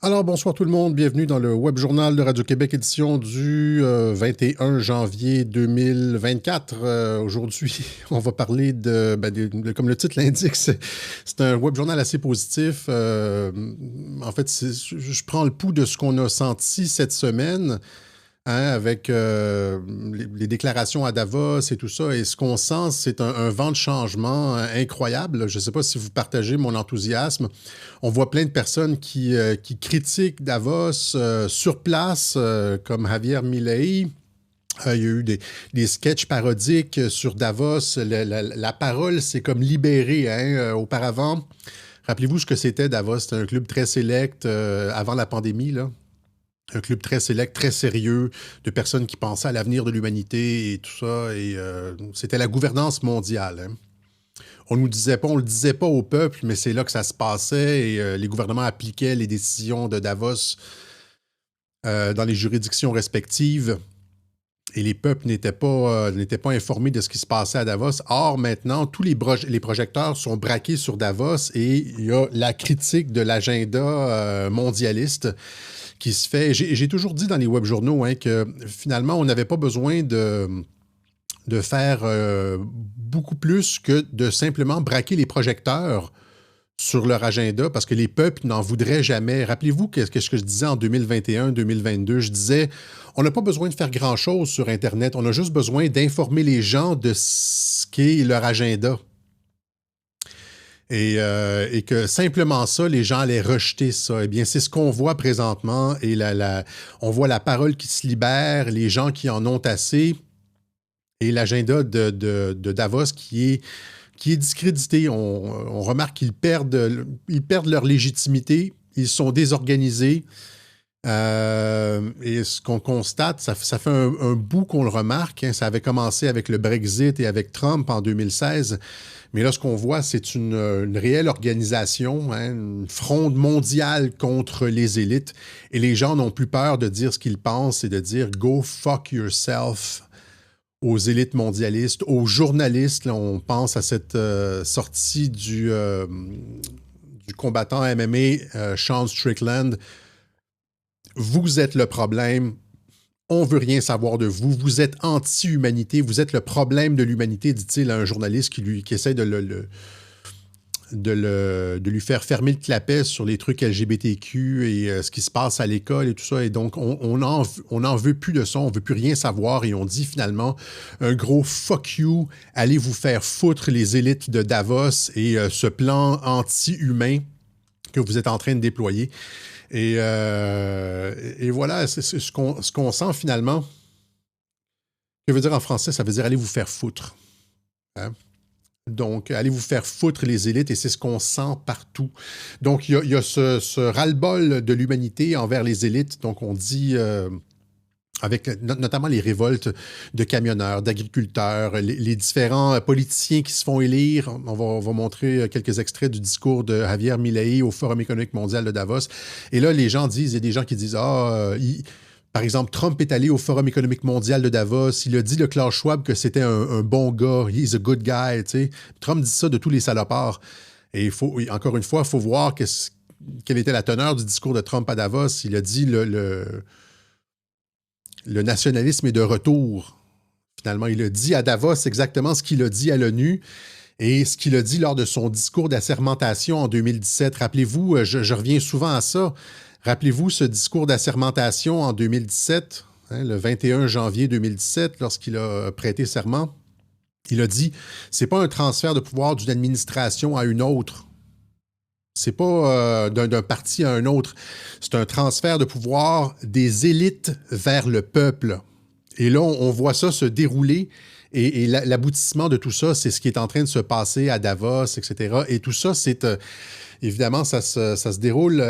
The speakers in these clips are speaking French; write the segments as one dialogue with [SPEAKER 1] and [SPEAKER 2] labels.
[SPEAKER 1] Alors, bonsoir tout le monde, bienvenue dans le Web Journal de Radio-Québec, édition du 21 janvier 2024. Aujourd'hui, on va parler comme le titre l'indique, c'est un Web Journal assez positif. En fait, je prends le pouls de ce qu'on a senti cette semaine, hein, avec les déclarations à Davos et tout ça. Et ce qu'on sent, c'est un vent de changement incroyable. Je ne sais pas si vous partagez mon enthousiasme. On voit plein de personnes qui critiquent Davos sur place, comme Javier Milei. Il y a eu des sketchs parodiques sur Davos. La parole s'est comme libérée, hein, auparavant. Rappelez-vous ce que c'était Davos. C'était un club très sélect avant la pandémie, là. Un club très sélect, très sérieux, de personnes qui pensaient à l'avenir de l'humanité et tout ça. Et c'était la gouvernance mondiale, hein. On nous disait pas, on le disait pas au peuple, mais c'est là que ça se passait et les gouvernements appliquaient les décisions de Davos dans les juridictions respectives et les peuples n'étaient pas informés de ce qui se passait à Davos. Or, maintenant, tous les projecteurs sont braqués sur Davos et il y a la critique de l'agenda mondialiste qui se fait. J'ai toujours dit dans les web journaux, hein, que finalement, on n'avait pas besoin de faire beaucoup plus que de simplement braquer les projecteurs sur leur agenda parce que les peuples n'en voudraient jamais. Rappelez-vous ce que je disais en 2021-2022. Je disais, on n'a pas besoin de faire grand-chose sur Internet. On a juste besoin d'informer les gens de ce qu'est leur agenda. Et que simplement ça, les gens allaient rejeter ça. Eh bien, c'est ce qu'on voit présentement. Et on voit la parole qui se libère, les gens qui en ont assez, et l'agenda de Davos qui est discrédité. On remarque qu'ils perdent leur légitimité, ils sont désorganisés. Et ce qu'on constate, ça fait un bout qu'on le remarque, hein. Ça avait commencé avec le Brexit et avec Trump en 2016. Mais là, ce qu'on voit, c'est une réelle organisation, hein, une fronde mondiale contre les élites. Et les gens n'ont plus peur de dire ce qu'ils pensent et de dire « go fuck yourself » aux élites mondialistes, aux journalistes. Là, on pense à cette sortie du combattant MMA, Sean Strickland. Vous êtes le problème. On veut rien savoir de vous. Vous êtes anti-humanité. Vous êtes le problème de l'humanité, dit-il à un journaliste qui essaie de lui faire fermer le clapet sur les trucs LGBTQ et ce qui se passe à l'école et tout ça. Et donc, on n'en veut plus de ça. On veut plus rien savoir. Et on dit finalement un gros fuck you. Allez vous faire foutre les élites de Davos et ce plan anti-humain que vous êtes en train de déployer. Et voilà, c'est ce qu'on sent finalement. Que veut dire en français? Ça veut dire allez vous faire foutre. Hein? Donc, allez vous faire foutre les élites, et c'est ce qu'on sent partout. Donc, il y a ce ras-le-bol de l'humanité envers les élites. Donc, on dit, avec notamment les révoltes de camionneurs, d'agriculteurs, les différents politiciens qui se font élire. On va montrer quelques extraits du discours de Javier Milei au Forum économique mondial de Davos. Et là, les gens disent, il y a des gens qui disent, par exemple, Trump est allé au Forum économique mondial de Davos. Il a dit le Klaus Schwab que c'était un bon gars. He's a good guy, tu sais. Trump dit ça de tous les salopards. Et encore une fois, il faut voir quelle était la teneur du discours de Trump à Davos. Il a dit le nationalisme est de retour. Finalement, il a dit à Davos exactement ce qu'il a dit à l'ONU et ce qu'il a dit lors de son discours d'assermentation en 2017. Rappelez-vous, je reviens souvent à ça. Rappelez-vous ce discours d'assermentation en 2017, hein, le 21 janvier 2017, lorsqu'il a prêté serment. Il a dit « C'est pas un transfert de pouvoir d'une administration à une autre. C'est pas d'un parti à un autre. C'est un transfert de pouvoir des élites vers le peuple. » Et là, on voit ça se dérouler. Et l'aboutissement de tout ça, c'est ce qui est en train de se passer à Davos, etc. Et tout ça, c'est... évidemment, ça se déroule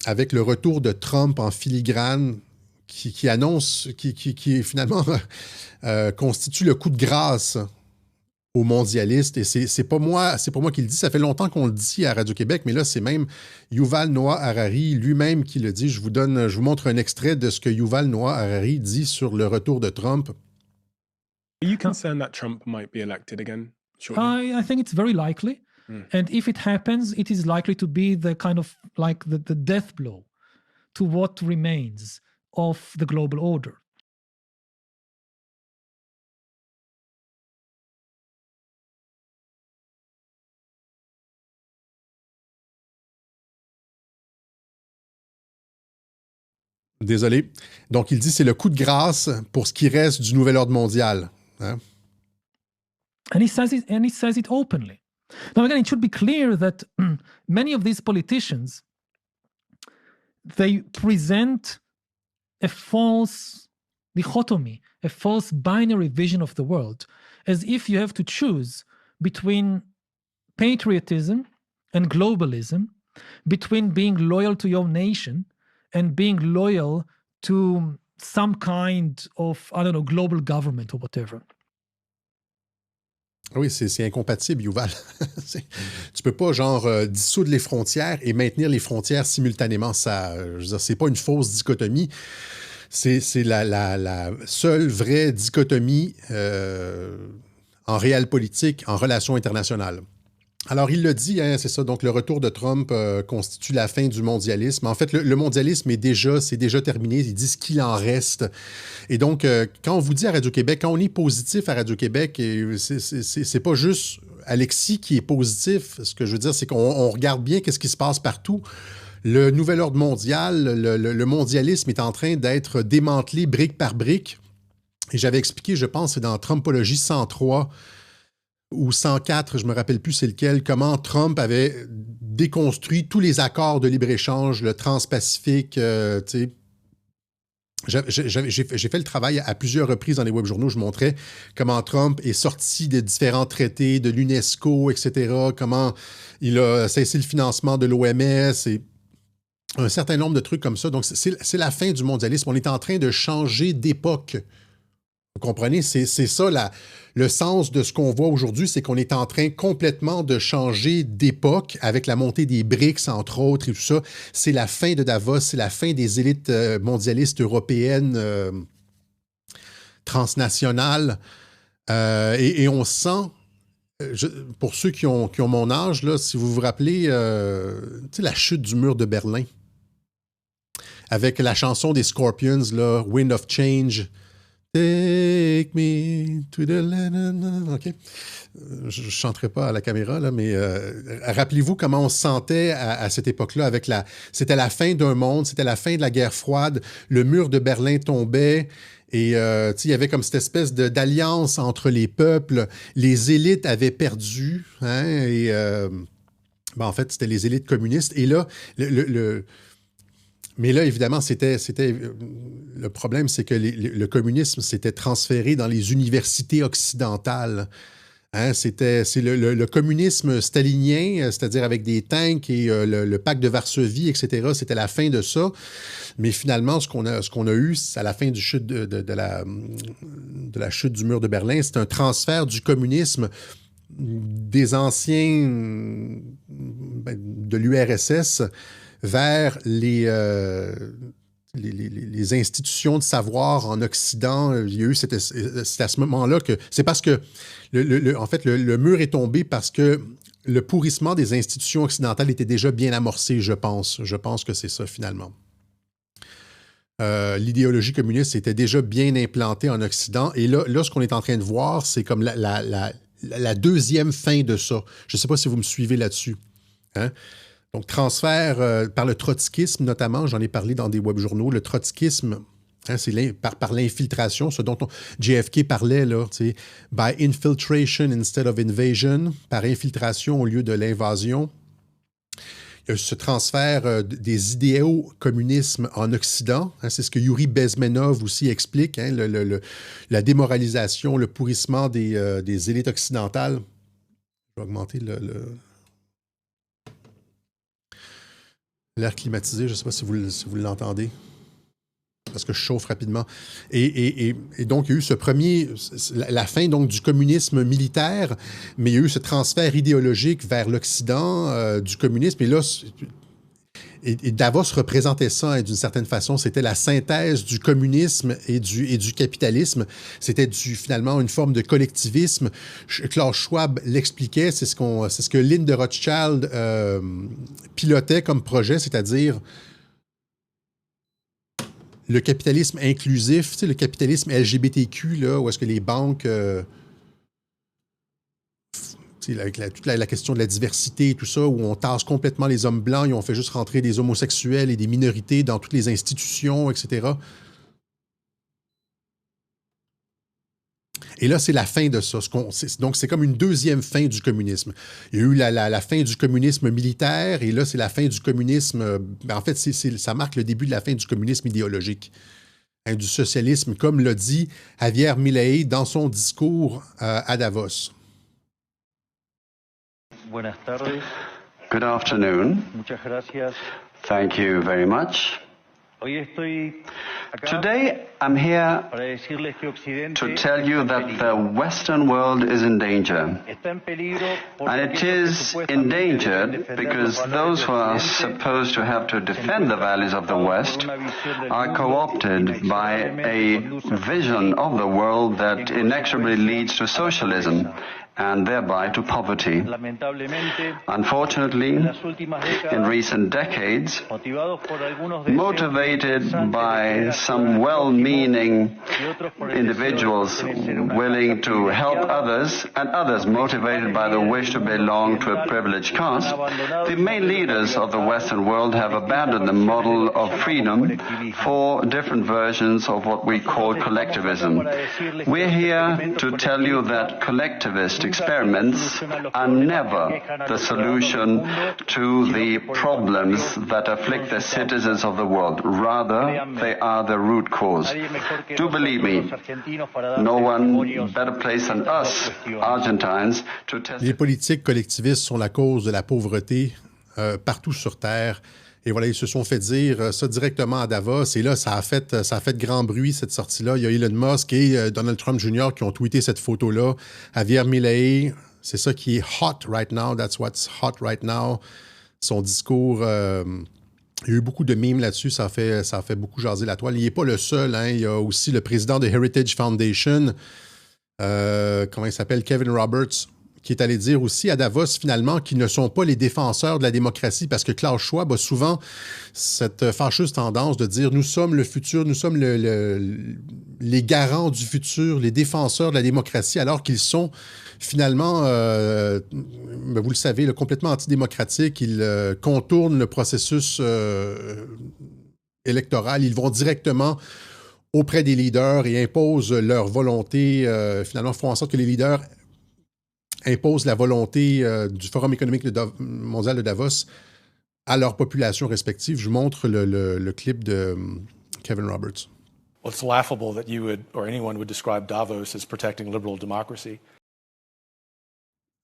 [SPEAKER 1] avec le retour de Trump en filigrane qui annonce, qui finalement constitue le coup de grâce aux mondialistes. Et c'est pas moi qui le dis. Ça fait longtemps qu'on le dit à Radio-Québec, mais là, c'est même Yuval Noah Harari lui-même qui le dit. Je vous montre un extrait de ce que Yuval Noah Harari dit sur le retour de Trump.
[SPEAKER 2] Are you concerned that Trump might be elected again shortly?
[SPEAKER 3] I think it's very likely. And if it happens, it is likely to be the kind of like the death blow to what remains of the global order.
[SPEAKER 1] Désolé. Donc, il dit c'est le coup de grâce pour ce qui reste du nouvel ordre mondial. Hein?
[SPEAKER 3] And he says it openly. Now, again, it should be clear that many of these politicians, they present a false dichotomy, a false binary vision of the world, as if you have to choose between patriotism and globalism, between being loyal to your nation and being loyal to some kind of, I don't know, global government or whatever.
[SPEAKER 1] Oui, c'est incompatible, Yuval. Tu peux pas, dissoudre les frontières et maintenir les frontières simultanément. Ça, je veux dire, c'est pas une fausse dichotomie. C'est la seule vraie dichotomie en réel politique, en relations internationales. Alors, il le dit, hein, c'est ça. Donc, le retour de Trump constitue la fin du mondialisme. En fait, le mondialisme c'est déjà terminé. Il dit ce qu'il en reste. Et donc, quand on vous dit à Radio-Québec, quand on est positif à Radio-Québec, c'est pas juste Alexis qui est positif. Ce que je veux dire, c'est qu'on regarde bien qu'est-ce qui se passe partout. Le nouvel ordre mondial, le mondialisme est en train d'être démantelé brique par brique. Et j'avais expliqué, je pense, c'est dans Trumpologie 103 ou 104, je me rappelle plus c'est lequel, comment Trump avait déconstruit tous les accords de libre-échange, le Trans-Pacifique, tu sais. J'ai fait le travail à plusieurs reprises dans les webjournaux. Je montrais comment Trump est sorti des différents traités de l'UNESCO, etc., comment il a cessé le financement de l'OMS et un certain nombre de trucs comme ça. Donc, c'est la fin du mondialisme. On est en train de changer d'époque. Vous comprenez? C'est ça, le sens de ce qu'on voit aujourd'hui, c'est qu'on est en train complètement de changer d'époque avec la montée des BRICS, entre autres, et tout ça. C'est la fin de Davos, c'est la fin des élites mondialistes européennes transnationales. Et on sent, pour ceux qui ont mon âge, là, si vous vous rappelez, la chute du mur de Berlin, avec la chanson des Scorpions, là, Wind of Change. Take me to the land. OK. Je ne chanterai pas à la caméra, là, mais rappelez-vous comment on se sentait à cette époque-là. C'était la fin d'un monde, c'était la fin de la guerre froide. Le mur de Berlin tombait. Et il y avait comme cette espèce d'alliance entre les peuples. Les élites avaient perdu. Hein, et en fait, c'était les élites communistes. Et là, mais là, évidemment, le problème, c'est que le communisme s'était transféré dans les universités occidentales. Hein, c'est le communisme stalinien, c'est-à-dire avec des tanks et le pacte de Varsovie, etc. C'était la fin de ça. Mais finalement, ce qu'on a eu à la fin de la chute du mur de Berlin, c'est un transfert du communisme des anciens de l'URSS vers les institutions de savoir en Occident. Il y a eu c'est à ce moment-là que... C'est parce que, en fait, le mur est tombé parce que le pourrissement des institutions occidentales était déjà bien amorcé, je pense. Je pense que c'est ça, finalement. L'idéologie communiste était déjà bien implantée en Occident. Et là, ce qu'on est en train de voir, c'est comme la deuxième fin de ça. Je ne sais pas si vous me suivez là-dessus. Hein? Donc, transfert par le trotskisme, notamment, j'en ai parlé dans des webjournaux. Le trotskisme, hein, c'est par l'infiltration, ce dont JFK parlait, là, tu sais, by infiltration instead of invasion, par infiltration au lieu de l'invasion. Il y a ce transfert des idéaux communisme en Occident. Hein, c'est ce que Yuri Bezmenov aussi explique, hein, la démoralisation, le pourrissement des élites occidentales. Je vais augmenter l'air climatisé, je ne sais pas si vous l'entendez, parce que je chauffe rapidement. Et donc, il y a eu la fin donc, du communisme militaire, mais il y a eu ce transfert idéologique vers l'Occident du communisme. Et là, et Davos représentait ça, hein, d'une certaine façon. C'était la synthèse du communisme et du capitalisme. C'était finalement une forme de collectivisme. Klaus Schwab l'expliquait. C'est ce que Lynn de Rothschild pilotait comme projet, c'est-à-dire le capitalisme inclusif, tu sais, le capitalisme LGBTQ, là, où est-ce que les banques... avec toute la question de la diversité et tout ça, où on tasse complètement les hommes blancs et on fait juste rentrer des homosexuels et des minorités dans toutes les institutions, etc. Et là, c'est la fin de ça. Donc, c'est comme une deuxième fin du communisme. Il y a eu la fin du communisme militaire, et là, c'est la fin du communisme... en fait, ça marque le début de la fin du communisme idéologique, hein, du socialisme, comme l'a dit Javier Milei dans son discours à Davos.
[SPEAKER 4] Buenas tardes.
[SPEAKER 5] Good afternoon.
[SPEAKER 4] Muchas gracias.
[SPEAKER 5] Thank you very much.
[SPEAKER 4] Hoy estoy acá
[SPEAKER 5] Today, I'm here
[SPEAKER 4] para decirles que Occidente
[SPEAKER 5] to tell you that the Western world is in danger.
[SPEAKER 4] está en peligro porque
[SPEAKER 5] And it
[SPEAKER 4] aquellos que
[SPEAKER 5] is
[SPEAKER 4] supuestamente
[SPEAKER 5] endangered
[SPEAKER 4] deben defender
[SPEAKER 5] because
[SPEAKER 4] los valores
[SPEAKER 5] those who
[SPEAKER 4] de
[SPEAKER 5] are
[SPEAKER 4] Occidente
[SPEAKER 5] supposed to have to defend the values of the West
[SPEAKER 4] por una visión del
[SPEAKER 5] are
[SPEAKER 4] mundo
[SPEAKER 5] co-opted by a vision of the world that inexorably leads to socialism and thereby to poverty.
[SPEAKER 4] Lamentablemente,
[SPEAKER 5] Unfortunately,
[SPEAKER 4] en las últimas
[SPEAKER 5] in
[SPEAKER 4] décadas,
[SPEAKER 5] recent decades,
[SPEAKER 4] motivados por algunos deseos
[SPEAKER 5] motivated
[SPEAKER 4] pensantes
[SPEAKER 5] by
[SPEAKER 4] de
[SPEAKER 5] some well-meaning
[SPEAKER 4] y otros por el
[SPEAKER 5] individuals
[SPEAKER 4] deseo de pertenecer a una
[SPEAKER 5] willing
[SPEAKER 4] clase
[SPEAKER 5] to help
[SPEAKER 4] privilegiada,
[SPEAKER 5] others, and others motivated by the wish to belong to a privileged caste, the main leaders of the Western world have abandoned the model of freedom for different versions of what we call collectivism. We're here to tell you that collectivist experiments are never the solution to the problems that afflict the citizens of the world. Rather, they are the root cause. Do believe me, no one better place than us, Argentines, to test.
[SPEAKER 1] Les politiques collectivistes sont la cause de la pauvreté partout sur Terre. Et voilà, ils se sont fait dire ça directement à Davos. Et là, ça a fait grand bruit, cette sortie-là. Il y a Elon Musk et Donald Trump Jr. qui ont tweeté cette photo-là. Javier Milei, c'est ça qui est hot right now. That's what's hot right now. Son discours, il y a eu beaucoup de mimes là-dessus. Ça a fait beaucoup jaser la toile. Il n'est pas le seul, hein. Il y a aussi le président de Heritage Foundation, comment il s'appelle, Kevin Roberts, qui est allé dire aussi à Davos, finalement, qu'ils ne sont pas les défenseurs de la démocratie, parce que Klaus Schwab a souvent cette fâcheuse tendance de dire « Nous sommes le futur, nous sommes les garants du futur, les défenseurs de la démocratie », alors qu'ils sont finalement, vous le savez, complètement antidémocratiques. Ils contournent le processus électoral. Ils vont directement auprès des leaders et imposent leur volonté, finalement, font en sorte que les leaders imposent la volonté du Forum économique mondial de Davos à leur population respective. Je vous montre le clip de Kevin Roberts.
[SPEAKER 6] Well, it's laughable that you would, or anyone would describe Davos as protecting liberal democracy.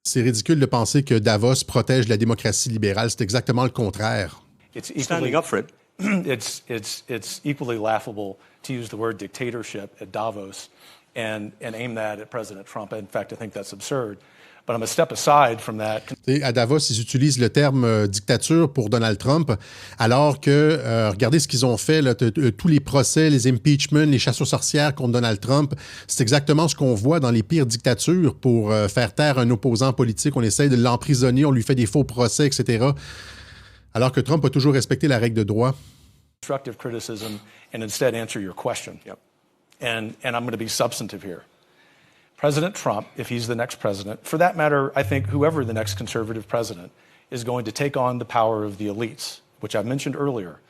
[SPEAKER 1] C'est ridicule de penser que Davos protège la démocratie libérale. C'est exactement le contraire.
[SPEAKER 6] It's standing up for it. It's equally laughable to use the word dictatorship at Davos and aim that at President Trump. In fact, I think that's absurd. But I'm a step aside from that.
[SPEAKER 1] À Davos, ils utilisent le terme dictature pour Donald Trump, alors que, regardez ce qu'ils ont fait, là, tous les procès, les impeachments, les chasses aux sorcières contre Donald Trump, c'est exactement ce qu'on voit dans les pires dictatures pour faire taire un opposant politique. On essaye de l'emprisonner, on lui fait des faux procès, etc. Alors que Trump a toujours respecté la règle de droit.
[SPEAKER 6] Constructive criticism and instead answer your question. Yep. And I'm going to be substantive here. President Trump, if he's the next president, for that matter, I think whoever the next conservative president is going to take on the power of the elites, which I mentioned earlier.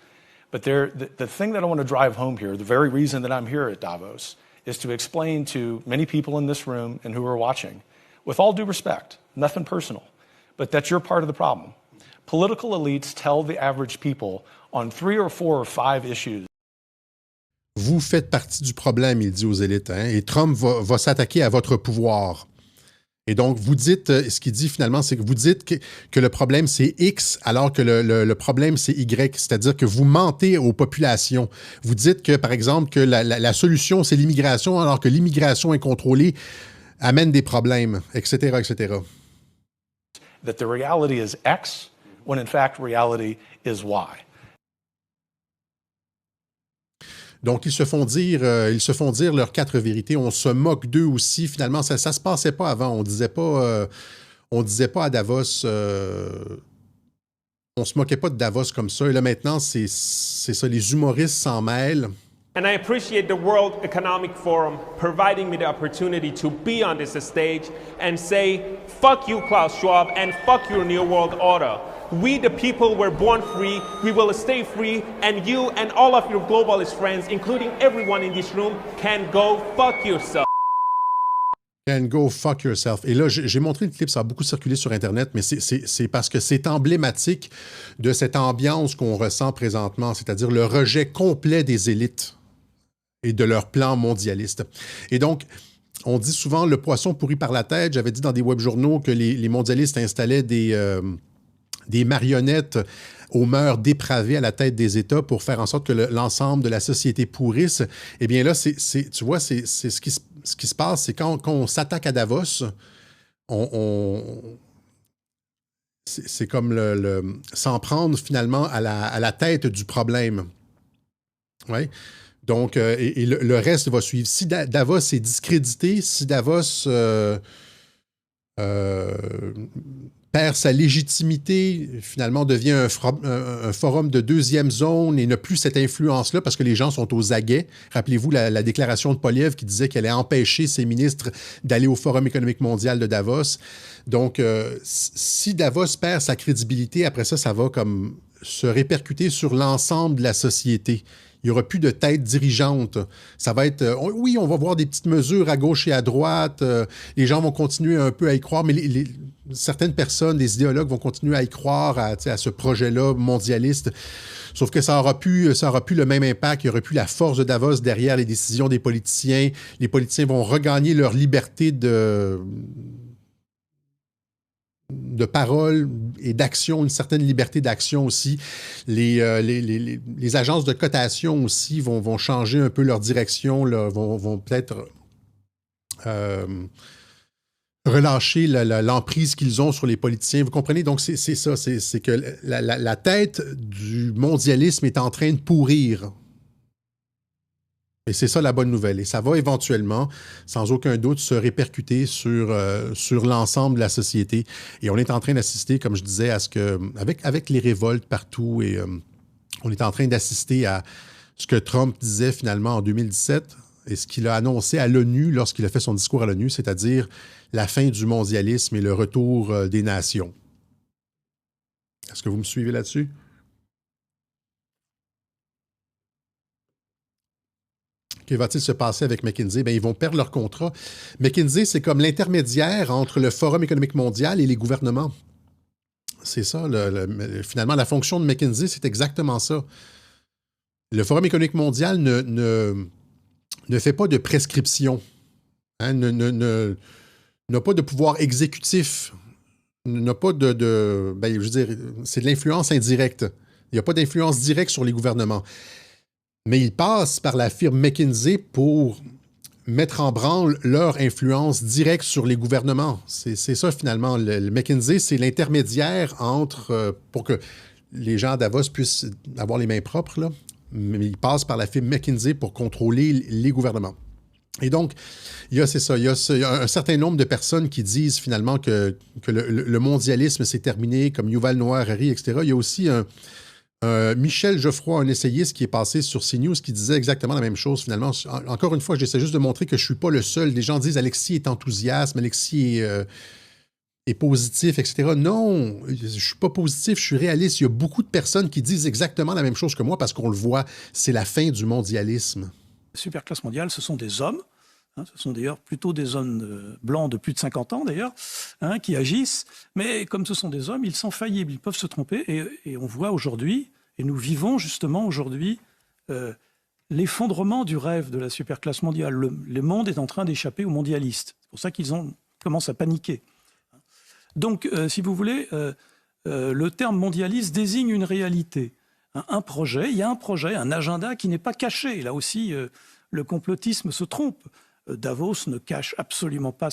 [SPEAKER 6] But the thing that I want to drive home here, the very reason that I'm here at Davos, is to explain to many people in this room and who are watching, with all due respect, nothing personal, but that you're part of the problem. Political elites tell the average people on 3 or 4 or 5 issues.
[SPEAKER 1] Vous faites partie du problème, il dit aux élites, hein, et Trump va s'attaquer à votre pouvoir. Et donc, vous dites, ce qu'il dit finalement, c'est que vous dites que le problème, c'est X, alors que le problème, c'est Y. C'est-à-dire que vous mentez aux populations. Vous dites que, par exemple, que la solution, c'est l'immigration, alors que l'immigration incontrôlée amène des problèmes, etc., etc.
[SPEAKER 6] That the reality is X, when in fact reality is Y.
[SPEAKER 1] Donc, ils se font dire leurs 4 vérités. On se moque d'eux aussi. Finalement, ça se passait pas avant. On disait pas à Davos... on se moquait pas de Davos comme ça. Et là, maintenant, c'est ça. Les humoristes s'en mêlent.
[SPEAKER 7] And I appreciate the World Economic Forum providing me the opportunity to be on this stage and say, fuck you, Klaus Schwab, and fuck your New World Order. We, the people, were born free, we will stay free, and you and all of your globalist friends, including everyone in this room, can go fuck yourself.
[SPEAKER 1] Can go fuck yourself. Et là, j'ai montré le clip, ça a beaucoup circulé sur Internet, mais c'est parce que c'est emblématique de cette ambiance qu'on ressent présentement, c'est-à-dire le rejet complet des élites et de leur plan mondialiste. Et donc, on dit souvent le poisson pourri par la tête. J'avais dit dans des web-journaux que les mondialistes installaient des marionnettes aux mœurs dépravées à la tête des États pour faire en sorte que l'ensemble de la société pourrisse. Eh bien là, tu vois, c'est ce qui se passe, c'est quand on s'attaque à Davos, c'est comme s'en prendre finalement à la tête du problème. Ouais. Donc, et le reste va suivre. Si Davos est discrédité, si Davos perd sa légitimité, finalement devient un forum de deuxième zone et n'a plus cette influence-là parce que les gens sont aux aguets. Rappelez-vous la déclaration de Poilievre qui disait qu'elle allait empêcher ses ministres d'aller au Forum économique mondial de Davos. Donc, si Davos perd sa crédibilité, après ça, ça va comme se répercuter sur l'ensemble de la société. Il n'y aura plus de tête dirigeante. Ça va être... oui, on va voir des petites mesures à gauche et à droite. Les gens vont continuer un peu à y croire, mais certaines personnes, les idéologues vont continuer à y croire à ce projet-là mondialiste. Sauf que ça aura plus le même impact. Il n'y aura plus la force de Davos derrière les décisions des politiciens. Les politiciens vont regagner leur liberté de parole et d'action, une certaine liberté d'action aussi. Les agences de cotation aussi vont changer un peu leur direction, là, vont peut-être relâcher l'emprise qu'ils ont sur les politiciens. Vous comprenez? Donc, c'est ça, c'est que la tête du mondialisme est en train de pourrir. Et c'est ça la bonne nouvelle. Et ça va éventuellement, sans aucun doute, se répercuter sur l'ensemble de la société. Et on est en train d'assister, comme je disais, à ce que, avec les révoltes partout, et on est en train d'assister à ce que Trump disait finalement en 2017 et ce qu'il a annoncé à l'ONU lorsqu'il a fait son discours à l'ONU, c'est-à-dire la fin du mondialisme et le retour des nations. Est-ce que vous me suivez là-dessus? Que va-t-il se passer avec McKinsey? Bien, ils vont perdre leur contrat. McKinsey, c'est comme l'intermédiaire entre le Forum économique mondial et les gouvernements. C'est ça, finalement, la fonction de McKinsey, c'est exactement ça. Le Forum économique mondial ne fait pas de prescription, hein, n'a pas de pouvoir exécutif, n'a pas ben, je veux dire, c'est de l'influence indirecte. Il n'y a pas d'influence directe sur les gouvernements. Mais ils passent par la firme McKinsey pour mettre en branle leur influence directe sur les gouvernements. C'est ça, finalement. Le McKinsey, c'est l'intermédiaire pour que les gens à Davos puissent avoir les mains propres, là. Mais ils passent par la firme McKinsey pour contrôler les gouvernements. Et donc, il y a un certain nombre de personnes qui disent finalement que le mondialisme s'est terminé, comme Yuval Noah Harari, etc. Il y a aussi Michel Geoffroy, un essayiste qui est passé sur CNews, qui disait exactement la même chose finalement. Encore une fois, j'essaie juste de montrer que je ne suis pas le seul. Les gens disent Alexis est enthousiaste, Alexis est positif, etc. Non, je ne suis pas positif, je suis réaliste. Il y a beaucoup de personnes qui disent exactement la même chose que moi parce qu'on le voit, c'est la fin du mondialisme.
[SPEAKER 6] La superclasse mondiale, ce sont des hommes, hein, ce sont d'ailleurs plutôt des hommes blancs de plus de 50 ans d'ailleurs, hein, qui agissent, mais comme ce sont des hommes, ils sont faillibles, ils peuvent se tromper, et on voit aujourd'hui, et nous vivons justement aujourd'hui, l'effondrement du rêve de la superclasse mondiale. Le monde est en train d'échapper aux mondialistes. C'est pour ça qu'ils commencent à paniquer. Donc, si vous voulez, le terme mondialiste désigne une réalité. Un projet, il y a un projet, un agenda qui n'est pas caché. Là aussi, le complotisme se trompe. Davos ne cache absolument pas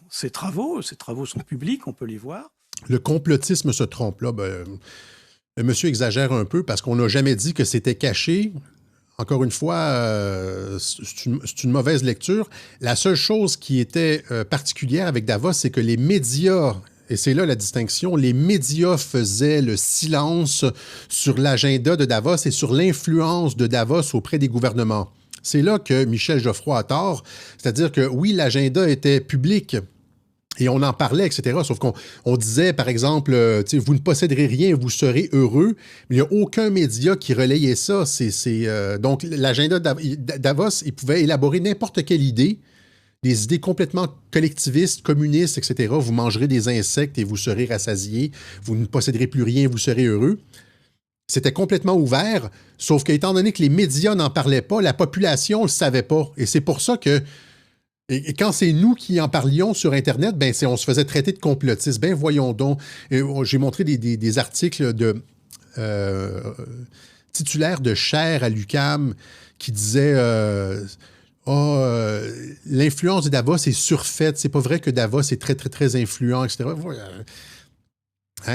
[SPEAKER 6] ses travaux. Ses travaux sont publics, on peut les voir.
[SPEAKER 1] Le complotisme se trompe. Là, le monsieur exagère un peu parce qu'on n'a jamais dit que c'était caché. Encore une fois, c'est une mauvaise lecture. La seule chose qui était particulière avec Davos, c'est que les médias et c'est là la distinction, les médias faisaient le silence sur l'agenda de Davos et sur l'influence de Davos auprès des gouvernements. C'est là que Michel Geoffroy a tort, c'est-à-dire que oui, l'agenda était public, et on en parlait, etc. Sauf qu'on disait, par exemple, vous ne posséderez rien, vous serez heureux. Mais il n'y a aucun média qui relayait ça. Donc, l'agenda Davos, il pouvait élaborer n'importe quelle idée, des idées complètement collectivistes, communistes, etc. Vous mangerez des insectes et vous serez rassasiés. Vous ne posséderez plus rien, vous serez heureux. C'était complètement ouvert, sauf qu'étant donné que les médias n'en parlaient pas, la population ne le savait pas. Et c'est pour ça que et quand c'est nous qui en parlions sur Internet, ben on se faisait traiter de complotistes. Ben voyons donc. J'ai montré des articles de titulaires de chaire à l'UQAM qui disaient l'influence de Davos est surfaite. C'est pas vrai que Davos est très, très, très influent, etc.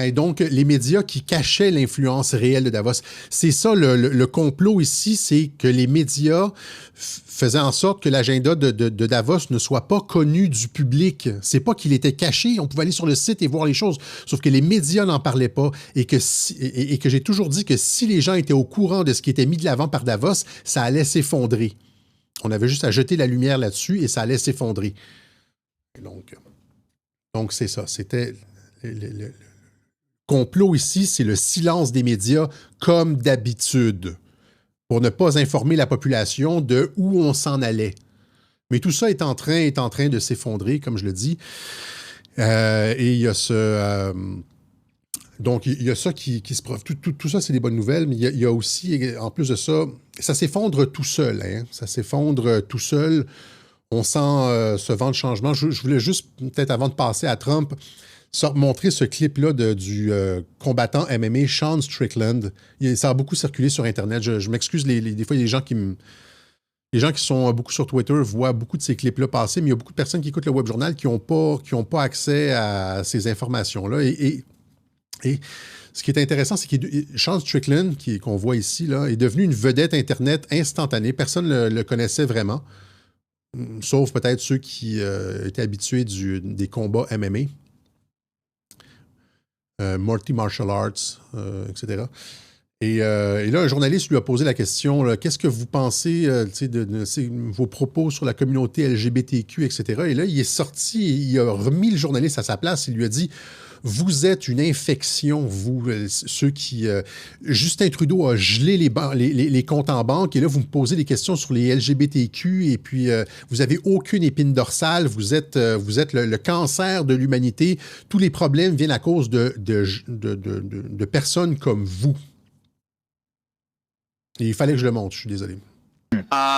[SPEAKER 1] Et donc, les médias qui cachaient l'influence réelle de Davos. C'est ça, le complot ici, c'est que les médias faisaient en sorte que l'agenda de Davos ne soit pas connu du public. C'est pas qu'il était caché, on pouvait aller sur le site et voir les choses, sauf que les médias n'en parlaient pas et que j'ai toujours dit que si les gens étaient au courant de ce qui était mis de l'avant par Davos, ça allait s'effondrer. On avait juste à jeter la lumière là-dessus et ça allait s'effondrer. Donc c'est ça, c'était... Le complot ici, c'est le silence des médias comme d'habitude pour ne pas informer la population de où on s'en allait. Mais tout ça est en train de s'effondrer, comme je le dis. Et il y a donc, il y a ça qui se profite. Tout ça, c'est des bonnes nouvelles, mais il y a aussi, en plus de ça, ça s'effondre tout seul. Hein? Ça s'effondre tout seul. On sent ce vent de changement. Je voulais juste, peut-être avant de passer à Trump, montrer ce clip-là du combattant MMA Sean Strickland. Ça a beaucoup circulé sur Internet. Je m'excuse, des fois, il y a des gens qui Les gens qui sont beaucoup sur Twitter voient beaucoup de ces clips-là passer, mais il y a beaucoup de personnes qui écoutent le Web Journal qui n'ont pas accès à ces informations-là. Et ce qui est intéressant, c'est que Sean Strickland, qu'on voit ici, là, est devenu une vedette Internet instantanée. Personne ne le connaissait vraiment, sauf peut-être ceux qui étaient habitués des combats MMA. Multi-martial arts, etc. Et là, un journaliste lui a posé la question, là, qu'est-ce que vous pensez de vos propos sur la communauté LGBTQ, etc. Et là, il est sorti, il a remis le journaliste à sa place, il lui a dit, vous êtes une infection, vous, ceux qui... Justin Trudeau a gelé les comptes en banque, et là, vous me posez des questions sur les LGBTQ, et puis vous n'avez aucune épine dorsale, vous êtes le cancer de l'humanité, tous les problèmes viennent à cause de personnes comme vous. Et il fallait que je le montre, je suis désolé.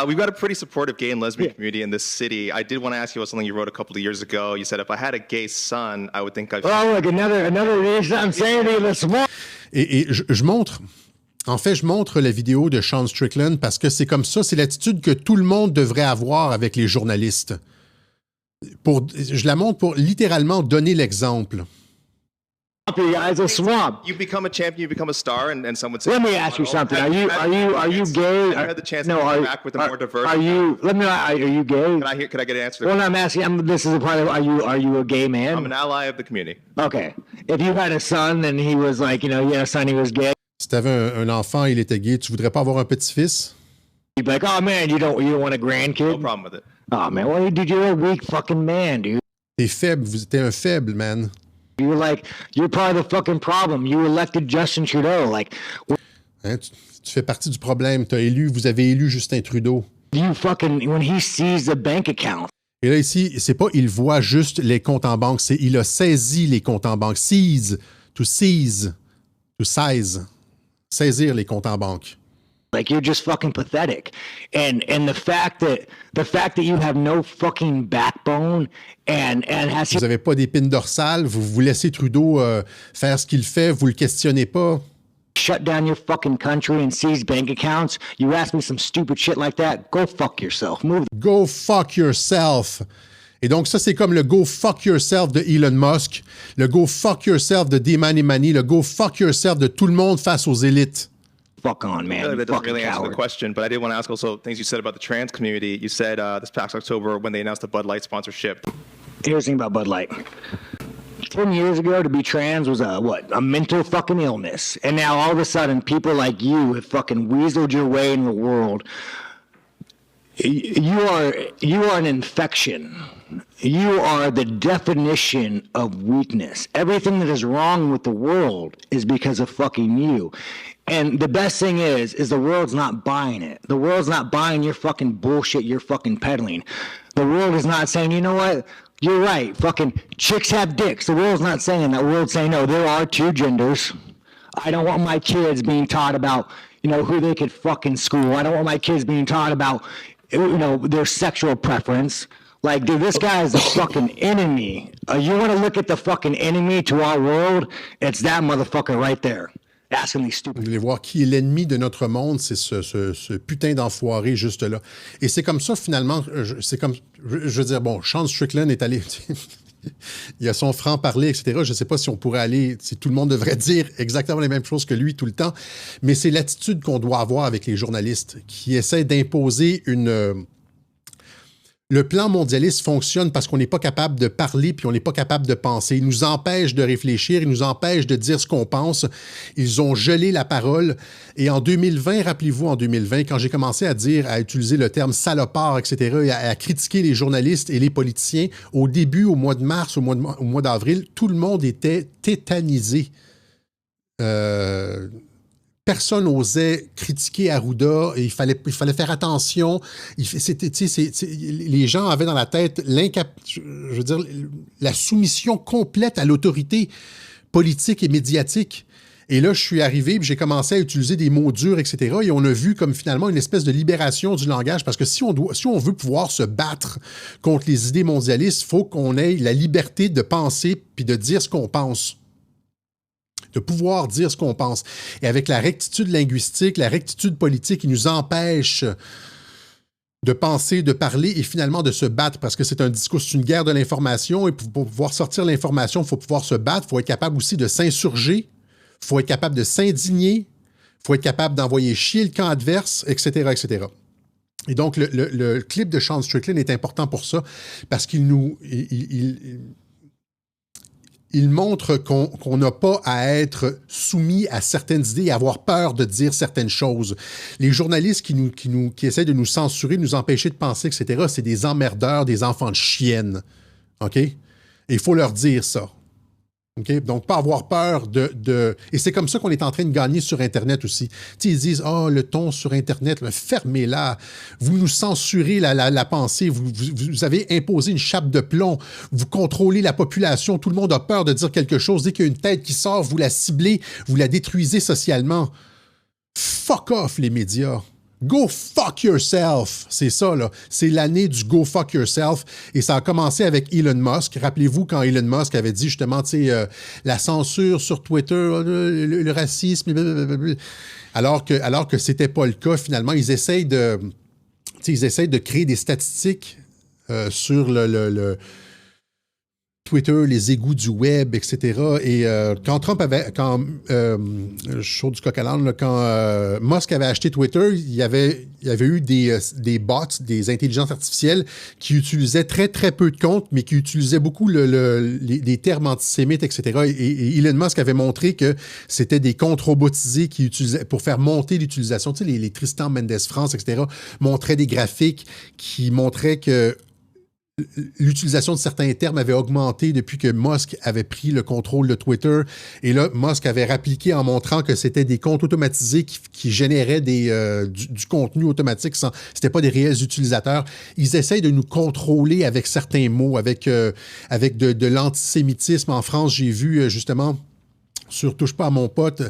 [SPEAKER 8] We've got a pretty supportive gay and lesbian community in this city. I did want to ask you about something you wrote a couple of years ago. You said, if I had a gay son, I would think I've...
[SPEAKER 9] Oh, look, another insanity in the small...
[SPEAKER 1] Et je montre... En fait, je montre la vidéo de Sean Strickland parce que c'est comme ça, c'est l'attitude que tout le monde devrait avoir avec les journalistes. Je la montre pour littéralement donner l'exemple.
[SPEAKER 9] As a swamp.
[SPEAKER 8] You become a champion, you become a star, and someone says...
[SPEAKER 9] Let me ask you something. Are you gay?
[SPEAKER 8] I had the chance to come back with a more diverse...
[SPEAKER 9] Are you gay?
[SPEAKER 8] Could I get an answer?
[SPEAKER 9] Well, I'm asking, this is a part of, are you a gay man?
[SPEAKER 8] I'm an ally of the community.
[SPEAKER 9] Okay. If you had a son and he was like, you had a son, he was gay.
[SPEAKER 1] Si tu avais un enfant, il était gay, tu voudrais pas avoir un petit-fils?
[SPEAKER 9] You'd be like, oh man, you don't want a grandkid?
[SPEAKER 8] No problem with it.
[SPEAKER 9] Oh man, well, dude, you're a weak fucking man, dude.
[SPEAKER 1] T'es faible, t'es un faible, man.
[SPEAKER 9] You're part of the fucking problem. You elected Justin Trudeau.
[SPEAKER 1] Hein, tu fais partie du problème. Vous avez élu Justin Trudeau.
[SPEAKER 9] When he sees the bank account.
[SPEAKER 1] Et là, ici, c'est pas il voit juste les comptes en banque, c'est il a saisi les comptes en banque. Saisir les comptes en banque.
[SPEAKER 9] You're just fucking pathetic, and the fact that you have no fucking backbone and has
[SPEAKER 1] vous avez pas d'épine dorsale, vous laissez Trudeau faire ce qu'il fait, vous le questionnez pas.
[SPEAKER 9] Shut down your fucking country and seize bank accounts. You ask me some stupid shit like that. Go fuck yourself. Move.
[SPEAKER 1] Go fuck yourself. Et donc ça c'est comme le go fuck yourself de Elon Musk, le go fuck yourself de Demani Mani, le go fuck yourself de tout le monde face aux élites.
[SPEAKER 9] Fuck on, man.
[SPEAKER 8] That doesn't really answer the question, but I did want to ask also things you said about the trans community. You said this past October when they announced the Bud Light sponsorship.
[SPEAKER 9] Here's the thing about Bud Light. 10 years ago, to be trans was a mental fucking illness. And now all of a sudden, people like you have fucking weaseled your way in the world. You are an infection. You are the definition of weakness. Everything that is wrong with the world is because of fucking you. And the best thing is the world's not buying it. The world's not buying your fucking bullshit you're fucking peddling. The world is not saying, you know what? You're right. Fucking chicks have dicks. The world's not saying that. The world's saying, no, there are two genders. I don't want my kids being taught about, who they could fucking school. I don't want my kids being taught about, their sexual preference. Like, dude, this guy is a fucking enemy. You want to look at the fucking enemy to our world? It's that motherfucker right there.
[SPEAKER 1] Vous voulez voir qui est l'ennemi de notre monde, c'est ce putain d'enfoiré juste là. Et c'est comme ça, finalement, je veux dire, bon, Sean Strickland est allé... Il a son franc-parler, etc. Je ne sais pas si on pourrait aller... Si tout le monde devrait dire exactement les mêmes choses que lui tout le temps, mais c'est l'attitude qu'on doit avoir avec les journalistes qui essaient d'imposer une... Le plan mondialiste fonctionne parce qu'on n'est pas capable de parler puis on n'est pas capable de penser. Ils nous empêchent de réfléchir, ils nous empêchent de dire ce qu'on pense. Ils ont gelé la parole. Et en 2020, rappelez-vous, en 2020, quand j'ai commencé à utiliser le terme salopard, etc., et à critiquer les journalistes et les politiciens, au début, au mois de mars, au mois d'avril, tout le monde était tétanisé. Personne n'osait critiquer Arruda et il fallait faire attention. Les gens avaient dans la tête la soumission complète à l'autorité politique et médiatique. Et là, je suis arrivé et j'ai commencé à utiliser des mots durs, etc. Et on a vu comme finalement une espèce de libération du langage parce que si on veut pouvoir se battre contre les idées mondialistes, il faut qu'on ait la liberté de penser puis de dire ce qu'on pense. De pouvoir dire ce qu'on pense. Et avec la rectitude linguistique, la rectitude politique, il nous empêche de penser, de parler et finalement de se battre parce que c'est un discours, c'est une guerre de l'information et pour pouvoir sortir l'information, il faut pouvoir se battre, il faut être capable aussi de s'insurger, il faut être capable de s'indigner, il faut être capable d'envoyer chier le camp adverse, etc., etc. Et donc, le clip de Sean Strickland est important pour ça parce qu'il nous... Il montre qu'on n'a pas à être soumis à certaines idées et avoir peur de dire certaines choses. Les journalistes qui essaient de nous censurer, de nous empêcher de penser, etc., c'est des emmerdeurs, des enfants de chiennes. OK? Et il faut leur dire ça. OK? Donc, pas avoir peur de... Et c'est comme ça qu'on est en train de gagner sur Internet aussi. Tu sais, ils disent « Ah, le ton sur Internet, fermez-la. Vous nous censurez la pensée. Vous avez imposé une chape de plomb. Vous contrôlez la population. Tout le monde a peur de dire quelque chose. Dès qu'il y a une tête qui sort, vous la ciblez, vous la détruisez socialement. Fuck off, les médias. Go fuck yourself. C'est ça, là. C'est l'année du go fuck yourself. Et ça a commencé avec Elon Musk. Rappelez-vous quand Elon Musk avait dit justement, tu sais, la censure sur Twitter, le racisme, blablabla. Alors que c'était pas le cas, finalement. Ils essayent de créer des statistiques sur le Twitter, les égouts du web, etc. Et quand Trump avait... je suis du coq à l'âne, quand Musk avait acheté Twitter, il y avait eu des bots, des intelligences artificielles qui utilisaient très, très peu de comptes, mais qui utilisaient beaucoup les termes antisémites, etc. Et Elon Musk avait montré que c'était des comptes robotisés qui utilisaient pour faire monter l'utilisation. Tu sais, les Tristan Mendes France, etc., montraient des graphiques qui montraient que l'utilisation de certains termes avait augmenté depuis que Musk avait pris le contrôle de Twitter. Et là, Musk avait rappliqué en montrant que c'était des comptes automatisés qui généraient du contenu automatique. C'était pas des réels utilisateurs. Ils essayent de nous contrôler avec certains mots, avec de l'antisémitisme. En France, j'ai vu justement sur Touche pas à mon pote...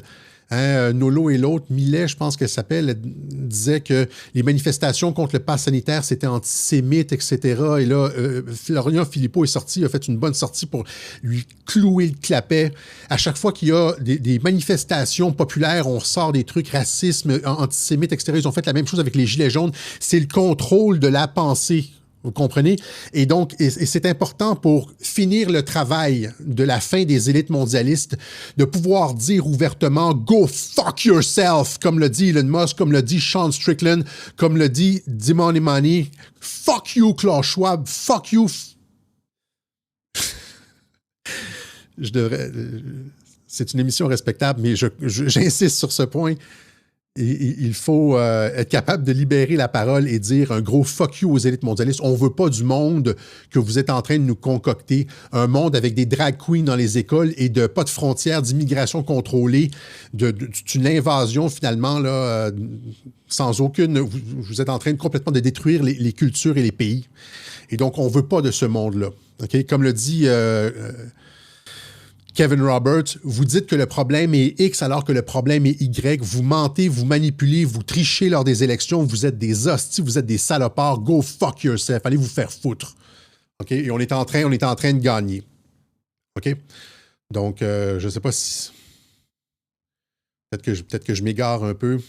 [SPEAKER 1] Nolo et l'autre, Millet, je pense qu'elle s'appelle, disait que les manifestations contre le pass sanitaire, c'était antisémite, etc. Et là, Florian Philippot est sorti, il a fait une bonne sortie pour lui clouer le clapet. À chaque fois qu'il y a des manifestations populaires, on sort des trucs racisme, antisémites, etc. Ils ont fait la même chose avec les Gilets jaunes. C'est le contrôle de la pensée. Vous comprenez? Et donc, c'est important pour finir le travail de la fin des élites mondialistes de pouvoir dire ouvertement « Go fuck yourself », comme le dit Elon Musk, comme le dit Sean Strickland, comme le dit Dimon Imani. « Fuck you, Klaus Schwab. Fuck you. » je devrais... c'est une émission respectable, mais j'insiste sur ce point. Il faut être capable de libérer la parole et dire un gros fuck you aux élites mondialistes. On ne veut pas du monde que vous êtes en train de nous concocter, un monde avec des drag queens dans les écoles et pas de frontières, d'immigration contrôlée, d'une invasion finalement là, sans aucune... Vous êtes en train complètement de détruire les cultures et les pays. Et donc, on ne veut pas de ce monde-là. Okay? Comme le dit... Kevin Roberts, vous dites que le problème est X alors que le problème est Y. Vous mentez, vous manipulez, vous trichez lors des élections. Vous êtes des hosties, vous êtes des salopards. Go fuck yourself. Allez vous faire foutre. OK? Et on est en train de gagner. OK? Donc, je ne sais pas si... Peut-être que je m'égare un peu.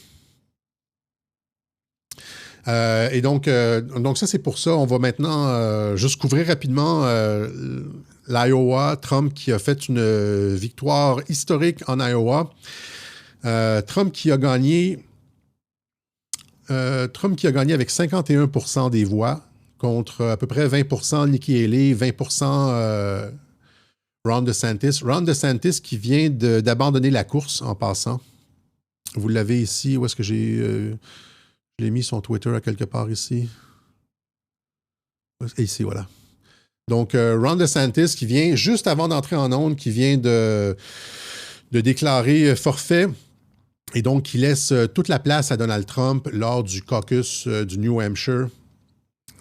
[SPEAKER 1] Et donc ça, c'est pour ça. On va maintenant juste couvrir rapidement l'Iowa. Trump qui a fait une victoire historique en Iowa. Trump qui a gagné avec 51% des voix contre à peu près 20% Nikki Haley, 20% Ron DeSantis. Ron DeSantis qui vient d'abandonner la course en passant. Vous l'avez ici. Où est-ce que je l'ai mis son Twitter à quelque part ici. Et ici, voilà. Donc, Ron DeSantis qui vient, juste avant d'entrer en onde, qui vient de déclarer forfait et donc qui laisse toute la place à Donald Trump lors du caucus du New Hampshire.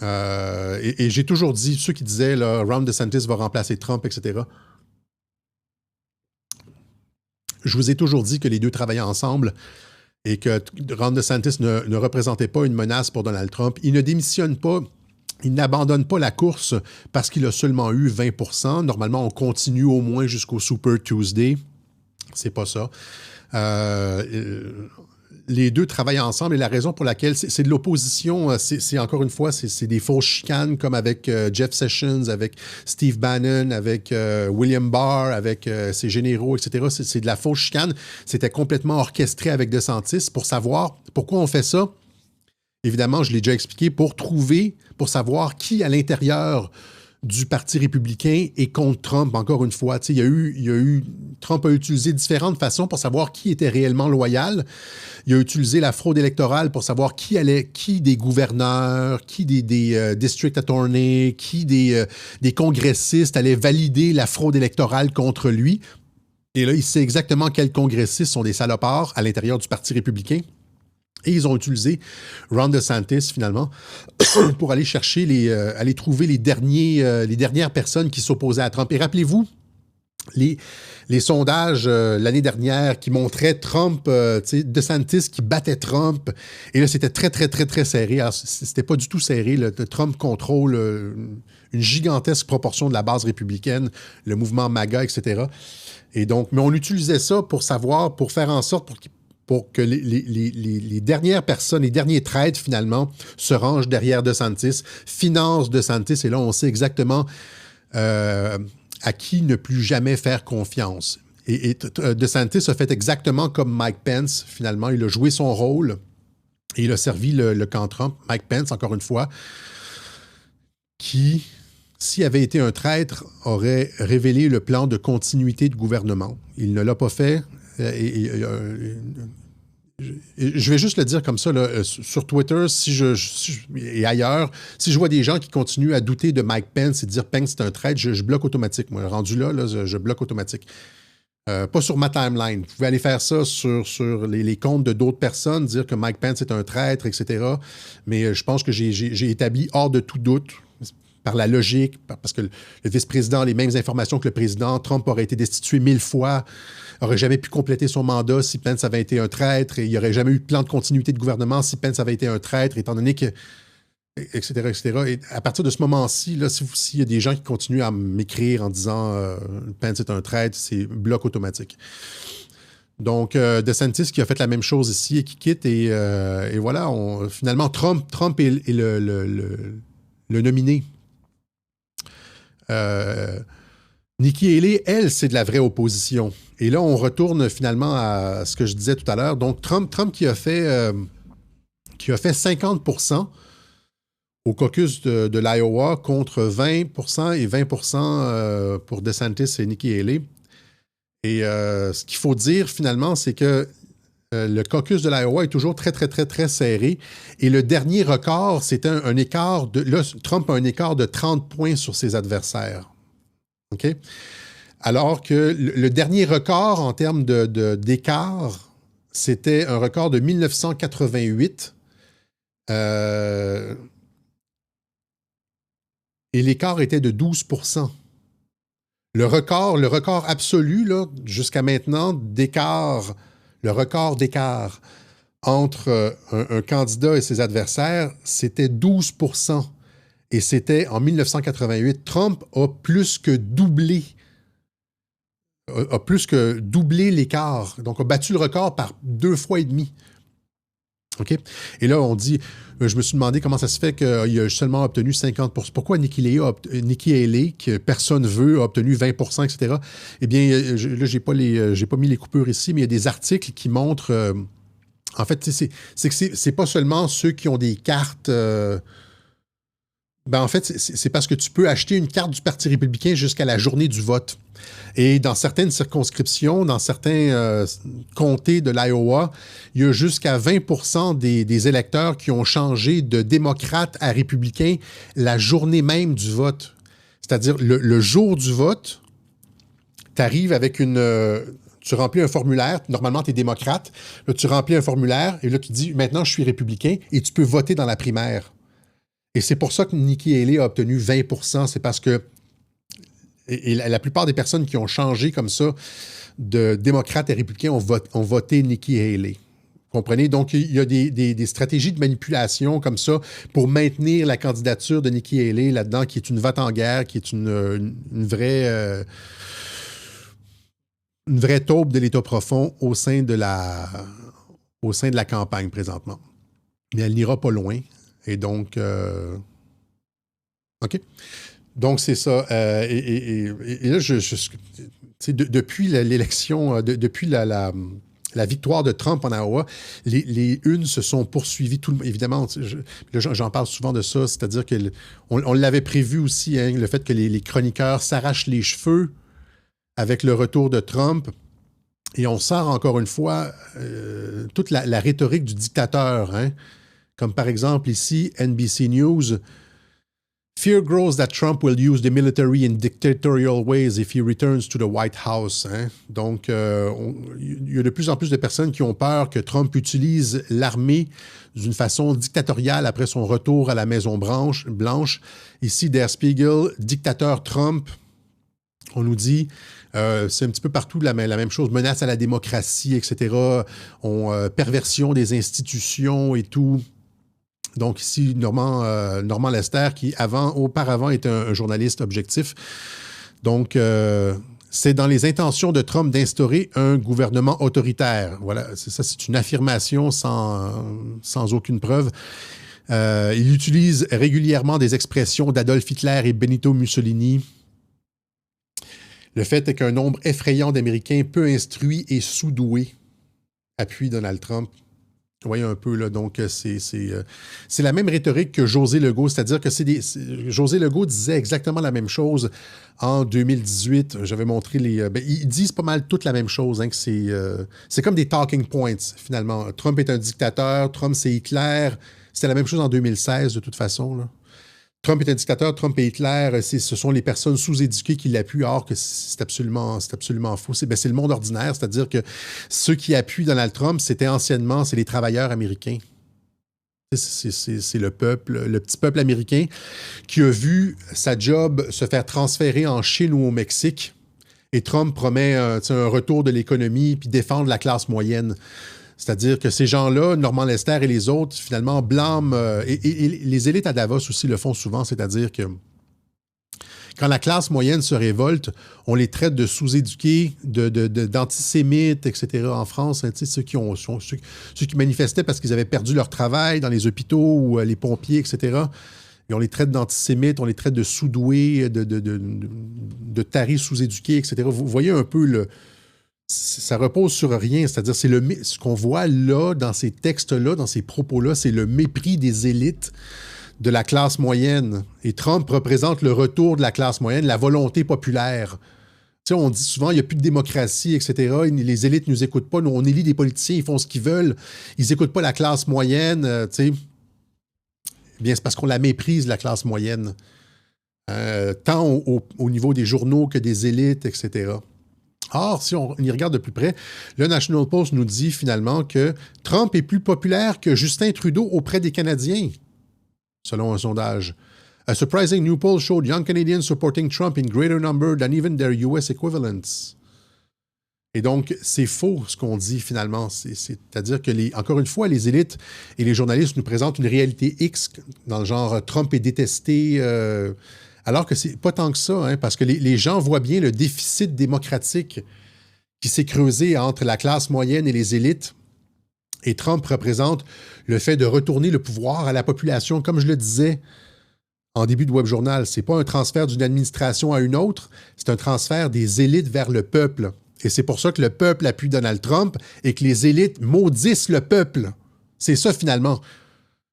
[SPEAKER 1] Et j'ai toujours dit, ceux qui disaient là, Ron DeSantis va remplacer Trump, etc. Je vous ai toujours dit que les deux travaillaient ensemble et que Ron DeSantis ne représentait pas une menace pour Donald Trump. Il ne démissionne pas, il n'abandonne pas la course parce qu'il a seulement eu 20%. Normalement, on continue au moins jusqu'au Super Tuesday. C'est pas ça. Les deux travaillent ensemble et la raison pour laquelle c'est de l'opposition, c'est encore une fois, c'est des fausses chicanes comme avec Jeff Sessions, avec Steve Bannon, avec William Barr, avec ses généraux, etc. C'est de la fausse chicane. C'était complètement orchestré avec DeSantis pour savoir pourquoi on fait ça. Évidemment, je l'ai déjà expliqué, pour savoir qui à l'intérieur du Parti républicain est contre Trump, encore une fois. Trump a utilisé différentes façons pour savoir qui était réellement loyal. Il a utilisé la fraude électorale pour savoir qui des gouverneurs, qui des district attorneys, qui des congressistes allaient valider la fraude électorale contre lui. Et là, il sait exactement quels congressistes sont des salopards à l'intérieur du Parti républicain. Et ils ont utilisé Ron DeSantis, finalement, pour aller chercher aller trouver les dernières personnes qui s'opposaient à Trump. Et rappelez-vous, les sondages l'année dernière qui montraient Trump, DeSantis qui battait Trump. Et là, c'était très, très, très, très serré. Alors, c'était pas du tout serré. Trump contrôle une gigantesque proportion de la base républicaine, le mouvement MAGA, etc. Et donc, mais on utilisait ça pour faire en sorte pour que les dernières personnes, les derniers traîtres, finalement, se rangent derrière DeSantis, financent DeSantis, et là, on sait exactement à qui ne plus jamais faire confiance. Et DeSantis a fait exactement comme Mike Pence, finalement. Il a joué son rôle et il a servi le camp Trump. Mike Pence, encore une fois, qui, s'il avait été un traître, aurait révélé le plan de continuité de gouvernement. Il ne l'a pas fait. Je vais juste le dire comme ça, là, sur Twitter et ailleurs, si je vois des gens qui continuent à douter de Mike Pence et dire Pence c'est un traître, je bloque automatique. Moi, rendu là, je bloque automatique. Pas sur ma timeline. Vous pouvez aller faire ça sur les comptes de d'autres personnes, dire que Mike Pence est un traître, etc. Mais je pense que j'ai établi hors de tout doute, par la logique, parce que le vice-président a les mêmes informations que le président. Trump aurait été destitué 1000 fois, aurait jamais pu compléter son mandat si Pence avait été un traître, et il n'y aurait jamais eu de plan de continuité de gouvernement si Pence avait été un traître, étant donné que... etc., etc. Et à partir de ce moment-ci, là, s'il y a des gens qui continuent à m'écrire en disant Pence est un traître, c'est bloc automatique. Donc, DeSantis qui a fait la même chose ici et qui quitte, et voilà, finalement, Trump est le nominé. Nikki Haley, elle, c'est de la vraie opposition. Et là, on retourne finalement à ce que je disais tout à l'heure. Donc, Trump qui a fait 50% au caucus de l'Iowa contre 20% et 20% pour DeSantis et Nikki Haley. Et ce qu'il faut dire finalement, c'est que le caucus de l'Iowa est toujours très, très, très, très serré. Et le dernier record, c'était un écart de... Là, Trump a un écart de 30 points sur ses adversaires. OK? Alors que le dernier record en termes d'écart, c'était un record de 1988. Et l'écart était de 12%. Le record absolu, là, jusqu'à maintenant, d'écart, le record d'écart entre un candidat et ses adversaires, c'était 12%. Et c'était en 1988. Trump a plus que doublé l'écart. Donc, a battu le record par 2 fois et demi. OK? Et là, on dit, je me suis demandé comment ça se fait qu'il a seulement obtenu 50%. Pourquoi Nikki Haley, que personne veut, a obtenu 20%, etc. Eh bien, là, j'ai pas mis les coupures ici, mais il y a des articles qui montrent... en fait, c'est pas seulement ceux qui ont des cartes... en fait, c'est parce que tu peux acheter une carte du Parti républicain jusqu'à la journée du vote. Et dans certaines circonscriptions, dans certains comtés de l'Iowa, il y a jusqu'à 20% des électeurs qui ont changé de démocrate à républicain la journée même du vote. C'est-à-dire, le jour du vote, tu arrives avec tu remplis un formulaire, normalement tu es démocrate, là tu remplis un formulaire et là tu dis « Maintenant, je suis républicain » et tu peux voter dans la primaire. Et c'est pour ça que Nikki Haley a obtenu 20%. C'est parce que et la plupart des personnes qui ont changé comme ça de démocrate à républicain ont voté Nikki Haley. Vous comprenez? Donc, il y a des stratégies de manipulation comme ça pour maintenir la candidature de Nikki Haley là-dedans, qui est une vote en guerre, qui est une vraie taupe de l'État profond au sein de la campagne présentement. Mais elle n'ira pas loin. Et donc, OK. Donc, c'est ça. Et là, depuis l'élection, depuis la victoire de Trump en Iowa, les unes se sont poursuivies. Évidemment, j'en parle souvent de ça, c'est-à-dire qu'on l'avait prévu aussi, hein, le fait que les chroniqueurs s'arrachent les cheveux avec le retour de Trump. Et on sort encore une fois toute la rhétorique du dictateur, hein. Comme par exemple ici, NBC News, Fear grows that Trump will use the military in dictatorial ways if he returns to the White House. Hein? Donc, il y a de plus en plus de personnes qui ont peur que Trump utilise l'armée d'une façon dictatoriale après son retour à la Maison-Blanche. Ici, Der Spiegel, dictateur Trump, on nous dit... c'est un petit peu partout la même chose. Menace à la démocratie, etc. Perversion des institutions et tout. Donc ici, Normand Lester, qui auparavant était un journaliste objectif. Donc, c'est dans les intentions de Trump d'instaurer un gouvernement autoritaire. Voilà, c'est une affirmation sans aucune preuve. Il utilise régulièrement des expressions d'Adolf Hitler et Benito Mussolini. Le fait est qu'un nombre effrayant d'Américains peu instruits et sous-doués appuient Donald Trump. Vous voyez un peu, là, donc c'est la même rhétorique que José Legault, c'est-à-dire que José Legault disait exactement la même chose en 2018. J'avais montré ils disent pas mal toute la même chose, hein, que c'est comme des talking points, finalement. Trump est un dictateur, Trump c'est Hitler. C'était la même chose en 2016, de toute façon, là. Trump est un dictateur, Trump et Hitler, ce sont les personnes sous-éduquées qui l'appuient, alors que c'est absolument faux. C'est le monde ordinaire, c'est-à-dire que ceux qui appuient Donald Trump, c'est les travailleurs américains. C'est le peuple, le petit peuple américain qui a vu sa job se faire transférer en Chine ou au Mexique. Et Trump promet un retour de l'économie puis défendre la classe moyenne. C'est-à-dire que ces gens-là, Normand Lester et les autres, finalement, blâment... et les élites à Davos aussi le font souvent, c'est-à-dire que quand la classe moyenne se révolte, on les traite de sous-éduqués, d'antisémites, etc. En France, hein, ceux qui manifestaient parce qu'ils avaient perdu leur travail dans les hôpitaux ou les pompiers, etc. Et on les traite d'antisémites, on les traite de sous-doués, de tarés sous-éduqués, etc. Vous voyez un peu ça repose sur rien, c'est-à-dire ce qu'on voit là, dans ces textes-là, dans ces propos-là, c'est le mépris des élites de la classe moyenne. Et Trump représente le retour de la classe moyenne, la volonté populaire. Tu sais, on dit souvent, il n'y a plus de démocratie, etc. Les élites ne nous écoutent pas. Nous, on élit des politiciens, ils font ce qu'ils veulent. Ils n'écoutent pas la classe moyenne, tu sais. Eh bien, c'est parce qu'on la méprise, la classe moyenne. Tant au niveau des journaux que des élites, etc. Or, si on y regarde de plus près, le National Post nous dit finalement que Trump est plus populaire que Justin Trudeau auprès des Canadiens, selon un sondage. A surprising new poll showed young Canadians supporting Trump in greater number than even their US equivalents. Et donc, c'est faux ce qu'on dit finalement. C'est-à-dire que, encore une fois, les élites et les journalistes nous présentent une réalité X, dans le genre Trump est détesté, alors que c'est pas tant que ça, hein, parce que les gens voient bien le déficit démocratique qui s'est creusé entre la classe moyenne et les élites. Et Trump représente le fait de retourner le pouvoir à la population, comme je le disais en début de Web Journal. C'est pas un transfert d'une administration à une autre, c'est un transfert des élites vers le peuple. Et c'est pour ça que le peuple appuie Donald Trump et que les élites maudissent le peuple. C'est ça finalement.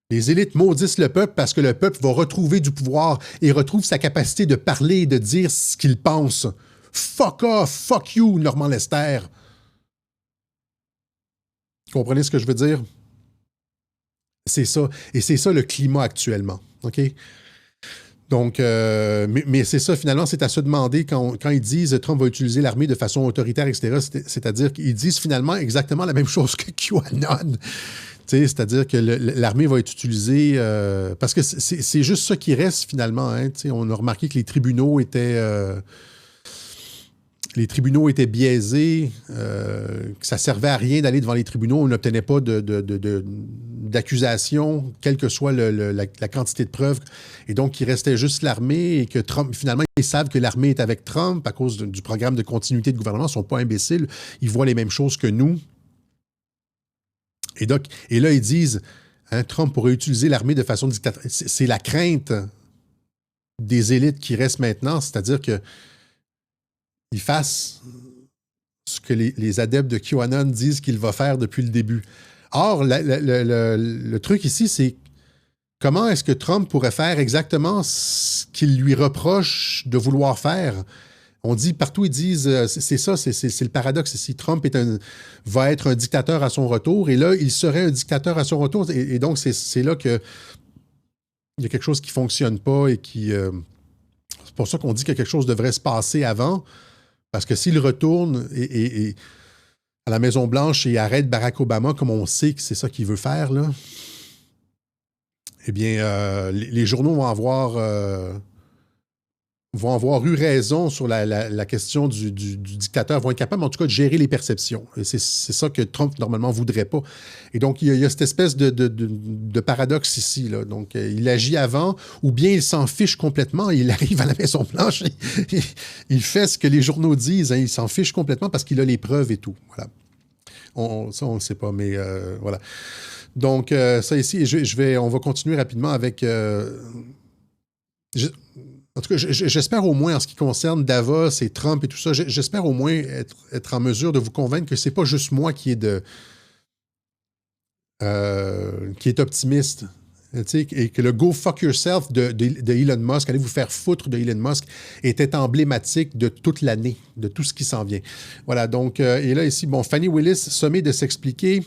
[SPEAKER 1] Les élites maudissent le peuple parce que le peuple va retrouver du pouvoir et retrouve sa capacité de parler et de dire ce qu'il pense. Fuck off, fuck you, Normand Lester. Comprenez ce que je veux dire? C'est ça. Et c'est ça le climat actuellement. OK? Donc, mais c'est ça, finalement, c'est à se demander quand ils disent Trump va utiliser l'armée de façon autoritaire, etc., c'est-à-dire qu'ils disent finalement exactement la même chose que QAnon. C'est-à-dire que l'armée va être utilisée parce que c'est juste ça qui reste finalement. Hein, on a remarqué que les tribunaux étaient biaisés, que ça servait à rien d'aller devant les tribunaux. On n'obtenait pas d'accusation, quelle que soit la quantité de preuves. Et donc, il restait juste l'armée et que Trump, finalement, ils savent que l'armée est avec Trump à cause du programme de continuité de gouvernement. Ils ne sont pas imbéciles. Ils voient les mêmes choses que nous. Et là, ils disent, hein, Trump pourrait utiliser l'armée de façon dictatoriale. C'est la crainte des élites qui reste maintenant, c'est-à-dire que il fasse ce que les adeptes de QAnon disent qu'il va faire depuis le début. Or, le truc ici, c'est comment est-ce que Trump pourrait faire exactement ce qu'il lui reproche de vouloir faire? On dit, partout, ils disent, c'est ça, c'est le paradoxe ici. Trump va être un dictateur à son retour, et là, il serait un dictateur à son retour. Et donc, c'est là qu'il y a quelque chose qui ne fonctionne pas et qui... c'est pour ça qu'on dit que quelque chose devrait se passer avant. Parce que s'il retourne et à la Maison-Blanche et arrête Barack Obama, comme on sait que c'est ça qu'il veut faire, là, eh bien, les journaux vont avoir eu raison sur la question du dictateur, vont être capables, en tout cas, de gérer les perceptions. Et c'est ça que Trump, normalement, ne voudrait pas. Et donc, il y a cette espèce de paradoxe ici, là. Donc, il agit avant, ou bien il s'en fiche complètement, il arrive à la Maison-Blanche, il fait ce que les journaux disent, hein, il s'en fiche complètement parce qu'il a les preuves et tout. Voilà. Ça, on ne le sait pas, mais voilà. Donc, ça ici, on va continuer rapidement avec... En tout cas, j'espère au moins, en ce qui concerne Davos et Trump et tout ça, j'espère au moins être en mesure de vous convaincre que c'est pas juste moi qui est optimiste. Et que le « go fuck yourself » de Elon Musk, allez vous faire foutre de Elon Musk, était emblématique de toute l'année, de tout ce qui s'en vient. Voilà, donc, et là ici, bon, Fannie Willis, sommée de s'expliquer.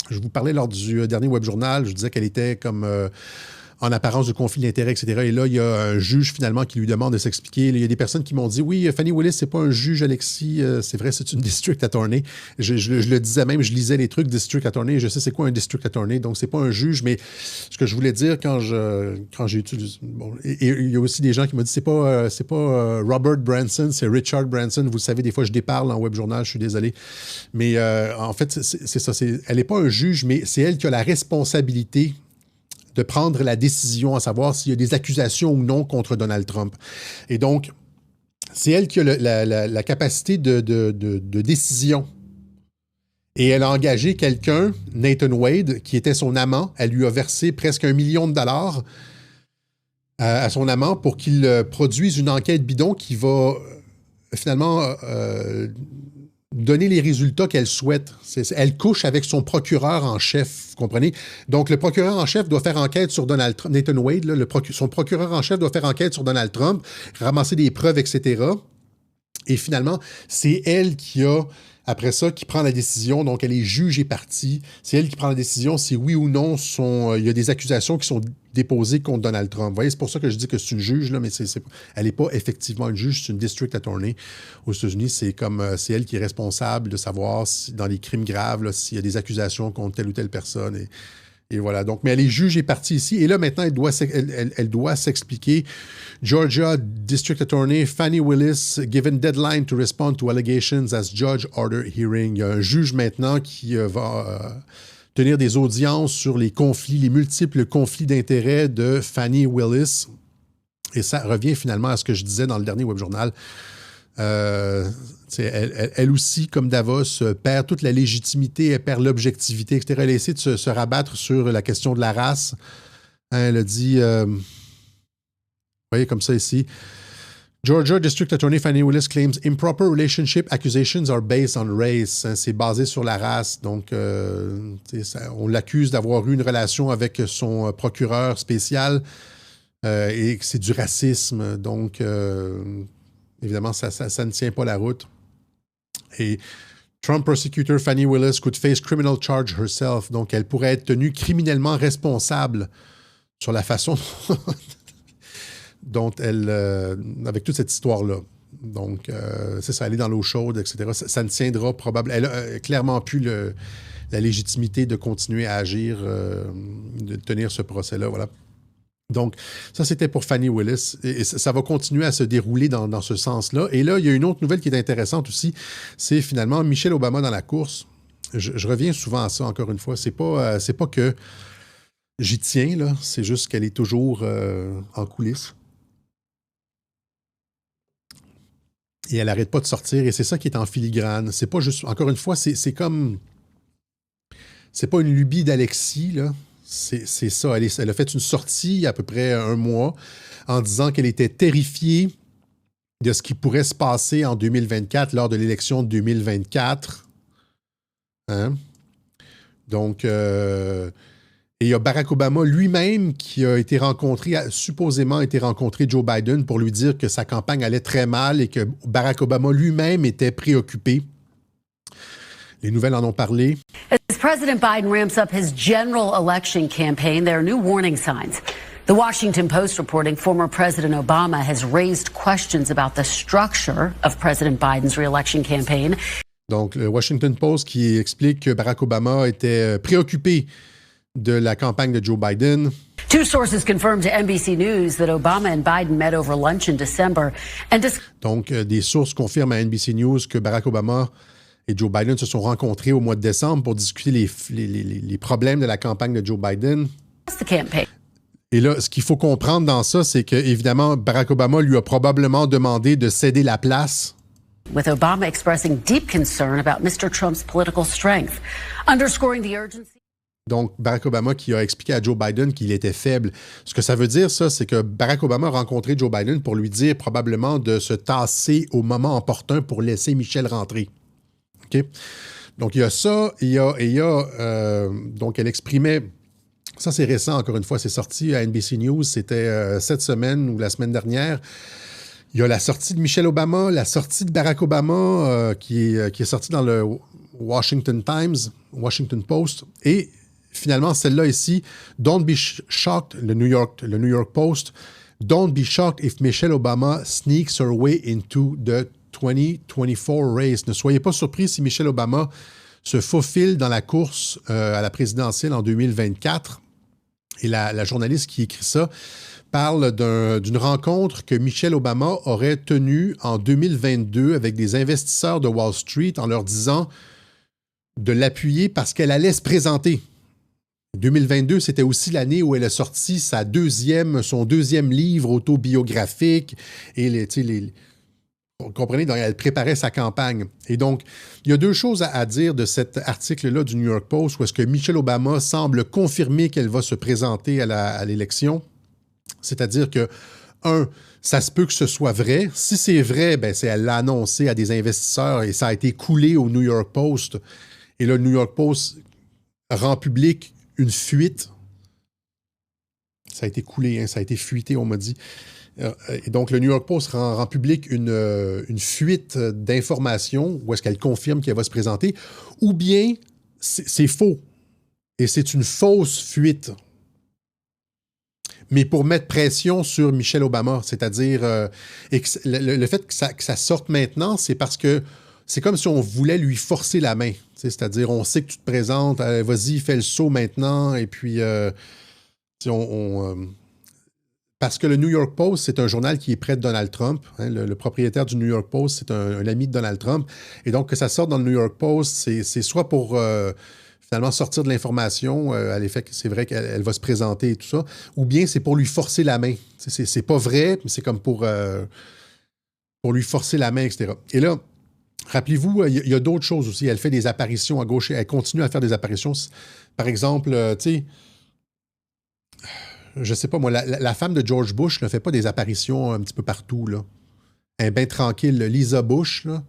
[SPEAKER 1] Je vous parlais lors du dernier Web Journal, je disais qu'elle était comme... en apparence de conflit d'intérêts, etc. Et là, il y a un juge, finalement, qui lui demande de s'expliquer. Il y a des personnes qui m'ont dit, oui, Fannie Willis, c'est pas un juge, Alexis, c'est vrai, c'est une district attorney. Je le disais même, je lisais les trucs district attorney, je sais c'est quoi un district attorney, donc c'est pas un juge, mais ce que je voulais dire quand j'ai utilisé... Bon, et il y a aussi des gens qui m'ont dit, c'est pas Robert Branson, c'est Richard Branson. Vous le savez, des fois, je déparle en web journal, je suis désolé. Mais en fait, c'est ça. Elle n'est pas un juge, mais c'est elle qui a la responsabilité de prendre la décision à savoir s'il y a des accusations ou non contre Donald Trump. Et donc, c'est elle qui a la capacité de décision. Et elle a engagé quelqu'un, Nathan Wade, qui était son amant. Elle lui a versé presque $1 million à son amant pour qu'il produise une enquête bidon qui va finalement donner les résultats qu'elle souhaite. Elle couche avec son procureur en chef, vous comprenez? Donc, le procureur en chef doit faire enquête sur Donald Trump. Nathan Wade, là, son procureur en chef doit faire enquête sur Donald Trump, ramasser des preuves, etc. Et finalement, c'est elle qui a, après ça, qui prend la décision. Donc, elle est juge et partie. C'est elle qui prend la décision si oui ou non il y a des accusations qui sont déposées contre Donald Trump. Vous voyez, c'est pour ça que je dis que c'est une juge, là, mais elle n'est pas effectivement une juge, c'est une district attorney. Aux États-Unis, c'est elle qui est responsable de savoir si, dans les crimes graves, là, s'il y a des accusations contre telle ou telle personne. Et voilà. Donc, mais elle est juge et partie ici. Et là, maintenant, elle doit s'expliquer. Georgia District Attorney Fannie Willis given deadline to respond to allegations as judge order hearing. Il y a un juge maintenant qui va tenir des audiences sur les multiples conflits d'intérêts de Fannie Willis. Et ça revient finalement à ce que je disais dans le dernier webjournal. Elle aussi, comme Davos, perd toute la légitimité, elle perd l'objectivité, etc. Elle a essayé de se rabattre sur la question de la race. Elle a dit, vous voyez comme ça ici, Georgia District Attorney Fannie Willis claims improper relationship accusations are based on race. C'est basé sur la race. Donc, on l'accuse d'avoir eu une relation avec son procureur spécial et que c'est du racisme. Donc, évidemment, ça ne tient pas la route. Et Trump prosecutor Fannie Willis could face criminal charge herself. Donc, elle pourrait être tenue criminellement responsable sur la façon dont elle... avec toute cette histoire-là. Donc, c'est ça, elle est dans l'eau chaude, etc. Ça ne tiendra probablement... Elle a clairement plus la légitimité de continuer à agir, de tenir ce procès-là, voilà. Donc, ça, c'était pour Fannie Willis. Et ça va continuer à se dérouler dans ce sens-là. Et là, il y a une autre nouvelle qui est intéressante aussi. C'est finalement Michelle Obama dans la course. Je reviens souvent à ça, encore une fois. C'est pas que j'y tiens, là. C'est juste qu'elle est toujours en coulisses. Et elle n'arrête pas de sortir. Et c'est ça qui est en filigrane. C'est pas juste... Encore une fois, c'est comme... C'est pas une lubie d'Alexis, là. C'est ça. Elle a fait une sortie il y a à peu près un mois en disant qu'elle était terrifiée de ce qui pourrait se passer en 2024 lors de l'élection de 2024. Hein? Donc, et il y a Barack Obama lui-même qui a supposément été rencontré Joe Biden pour lui dire que sa campagne allait très mal et que Barack Obama lui-même était préoccupé. Les nouvelles en ont parlé.
[SPEAKER 10] As President Biden ramps up his general election campaign, there are new warning signs. The Washington Post reporting former President Obama has raised questions about the structure of President Biden's re-election campaign.
[SPEAKER 1] Donc, le Washington Post qui explique que Barack Obama était préoccupé de la campagne de Joe Biden.
[SPEAKER 10] Two sources confirmed to NBC News that Obama and Biden met over lunch in December.
[SPEAKER 1] Donc, des sources confirment à NBC News que Barack Obama et Joe Biden se sont rencontrés au mois de décembre pour discuter les problèmes de la campagne de Joe Biden. Et là, ce qu'il faut comprendre dans ça, c'est que, évidemment, Barack Obama lui a probablement demandé de céder la place.
[SPEAKER 10] With Obama expressing deep concern about Mr. Trump's political strength, underscoring the urgency.
[SPEAKER 1] Donc, Barack Obama qui a expliqué à Joe Biden qu'il était faible. Ce que ça veut dire, ça, c'est que Barack Obama a rencontré Joe Biden pour lui dire probablement de se tasser au moment opportun pour laisser Michelle rentrer. OK? Donc, il y a ça. Donc, elle exprimait... Ça, c'est récent, encore une fois. C'est sorti à NBC News. C'était cette semaine ou la semaine dernière. Il y a la sortie de Michelle Obama, la sortie de Barack Obama qui est sortie dans le Washington Post. Et finalement, celle-là ici, Don't be shocked, le New York Post, Don't be shocked if Michelle Obama sneaks her way into the 2024 race. Ne soyez pas surpris si Michelle Obama se faufile dans la course à la présidentielle en 2024. Et la journaliste qui écrit ça parle d'une rencontre que Michelle Obama aurait tenue en 2022 avec des investisseurs de Wall Street en leur disant de l'appuyer parce qu'elle allait se présenter. 2022, c'était aussi l'année où elle a sorti son deuxième livre autobiographique et vous comprenez, donc elle préparait sa campagne. Et donc, il y a deux choses à dire de cet article-là du New York Post où est-ce que Michelle Obama semble confirmer qu'elle va se présenter à l'élection. C'est-à-dire que, ça se peut que ce soit vrai. Si c'est vrai, ben elle l'a annoncé à des investisseurs et ça a été coulé au New York Post. Et le New York Post rend public une fuite. Ça a été coulé, hein, ça a été fuité, on m'a dit. Et donc, le New York Post rend public une fuite d'informations où est-ce qu'elle confirme qu'elle va se présenter, ou bien c'est faux. Et c'est une fausse fuite. Mais pour mettre pression sur Michelle Obama, c'est-à-dire le fait que ça sorte maintenant, c'est parce que c'est comme si on voulait lui forcer la main. C'est-à-dire, on sait que tu te présentes, vas-y, fais le saut maintenant, et puis parce que le New York Post, c'est un journal qui est près de Donald Trump. Hein, le propriétaire du New York Post, c'est un ami de Donald Trump. Et donc, que ça sorte dans le New York Post, c'est soit pour finalement sortir de l'information à l'effet que c'est vrai qu'elle va se présenter et tout ça, ou bien c'est pour lui forcer la main. C'est pas vrai, mais c'est comme pour lui forcer la main, etc. Et là, rappelez-vous, il y a d'autres choses aussi. Elle fait des apparitions à gauche, elle continue à faire des apparitions. Par exemple, tu sais, je sais pas moi, la femme de George Bush ne fait pas des apparitions un petit peu partout, là. Elle est bien tranquille. Lisa Bush, là,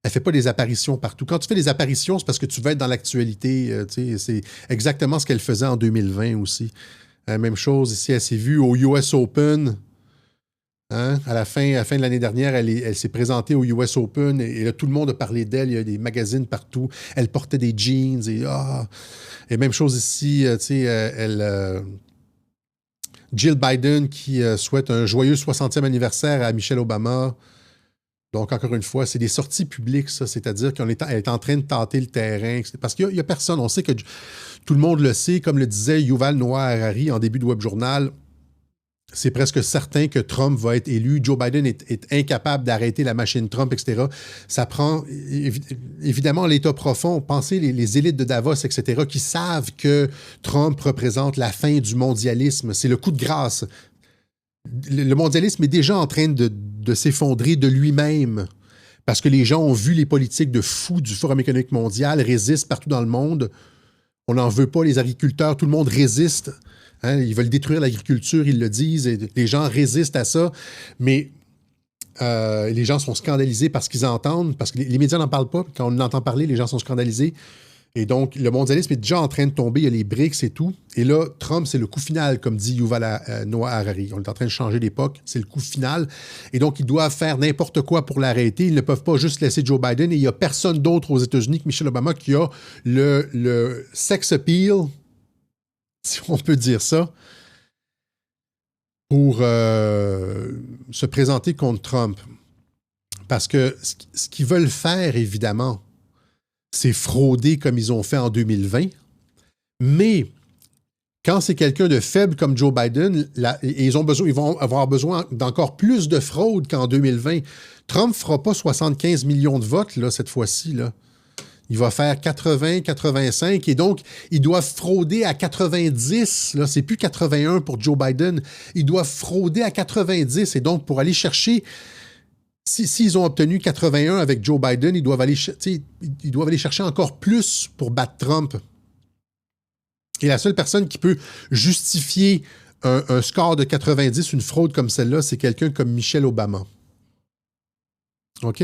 [SPEAKER 1] elle fait pas des apparitions partout. Quand tu fais des apparitions, c'est parce que tu veux être dans l'actualité. C'est exactement ce qu'elle faisait en 2020 aussi. Même chose ici, elle s'est vue au US Open. Hein? À la fin de l'année dernière, elle s'est présentée au US Open et là, tout le monde a parlé d'elle. Il y a des magazines partout. Elle portait des jeans et même chose ici, Jill Biden qui souhaite un joyeux 60e anniversaire à Michelle Obama. Donc, encore une fois, c'est des sorties publiques, ça. C'est-à-dire qu'elle est en train de tenter le terrain. Parce qu'il n'y a personne. On sait que tout le monde le sait. Comme le disait Yuval Noah Harari en début de Web Journal, c'est presque certain que Trump va être élu. Joe Biden est incapable d'arrêter la machine Trump, etc. Ça prend, évidemment, l'État profond. Pensez les élites de Davos, etc., qui savent que Trump représente la fin du mondialisme. C'est le coup de grâce. Le mondialisme est déjà en train de s'effondrer de lui-même parce que les gens ont vu les politiques de fous du Forum économique mondial résistent partout dans le monde. On n'en veut pas, les agriculteurs, tout le monde résiste. Hein, ils veulent détruire l'agriculture, ils le disent, et les gens résistent à ça, mais les gens sont scandalisés parce qu'ils entendent, parce que les médias n'en parlent pas, quand on entend parler, les gens sont scandalisés. Et donc, le mondialisme est déjà en train de tomber, il y a les BRICS et tout. Et là, Trump, c'est le coup final, comme dit Yuval Noah Harari. On est en train de changer d'époque, c'est le coup final. Et donc, ils doivent faire n'importe quoi pour l'arrêter. Ils ne peuvent pas juste laisser Joe Biden. Et il n'y a personne d'autre aux États-Unis que Michelle Obama qui a le sex appeal, si on peut dire ça, pour se présenter contre Trump. Parce que ce qu'ils veulent faire, évidemment, c'est frauder comme ils ont fait en 2020. Mais quand c'est quelqu'un de faible comme Joe Biden, ils vont avoir besoin d'encore plus de fraude qu'en 2020. Trump ne fera pas 75 millions de votes là, cette fois-ci. Là. Il va faire 80, 85 et donc ils doivent frauder à 90. Là, c'est plus 81 pour Joe Biden. Ils doivent frauder à 90 et donc pour aller chercher... S'ils ont obtenu 81 avec Joe Biden, ils doivent aller chercher encore plus pour battre Trump. Et la seule personne qui peut justifier un score de 90, une fraude comme celle-là, c'est quelqu'un comme Michelle Obama. OK?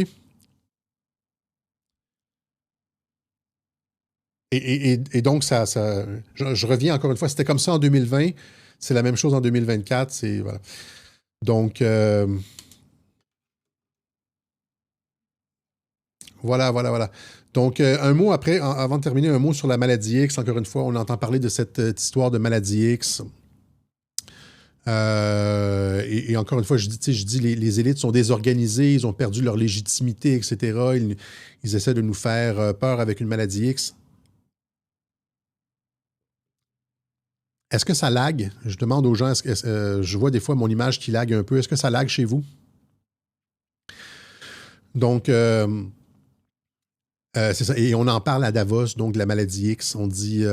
[SPEAKER 1] Et donc, je reviens encore une fois, c'était comme ça en 2020, c'est la même chose en 2024. Voilà. Donc... Voilà. Donc, un mot après, avant de terminer, un mot sur la maladie X. Encore une fois, on entend parler de cette histoire de maladie X. Et encore une fois, je dis les élites sont désorganisées, ils ont perdu leur légitimité, etc. Ils essaient de nous faire peur avec une maladie X. Est-ce que ça lag? Je demande aux gens, je vois des fois mon image qui lag un peu. Est-ce que ça lag chez vous? Donc... c'est ça. Et on en parle à Davos, donc de la maladie X. On dit,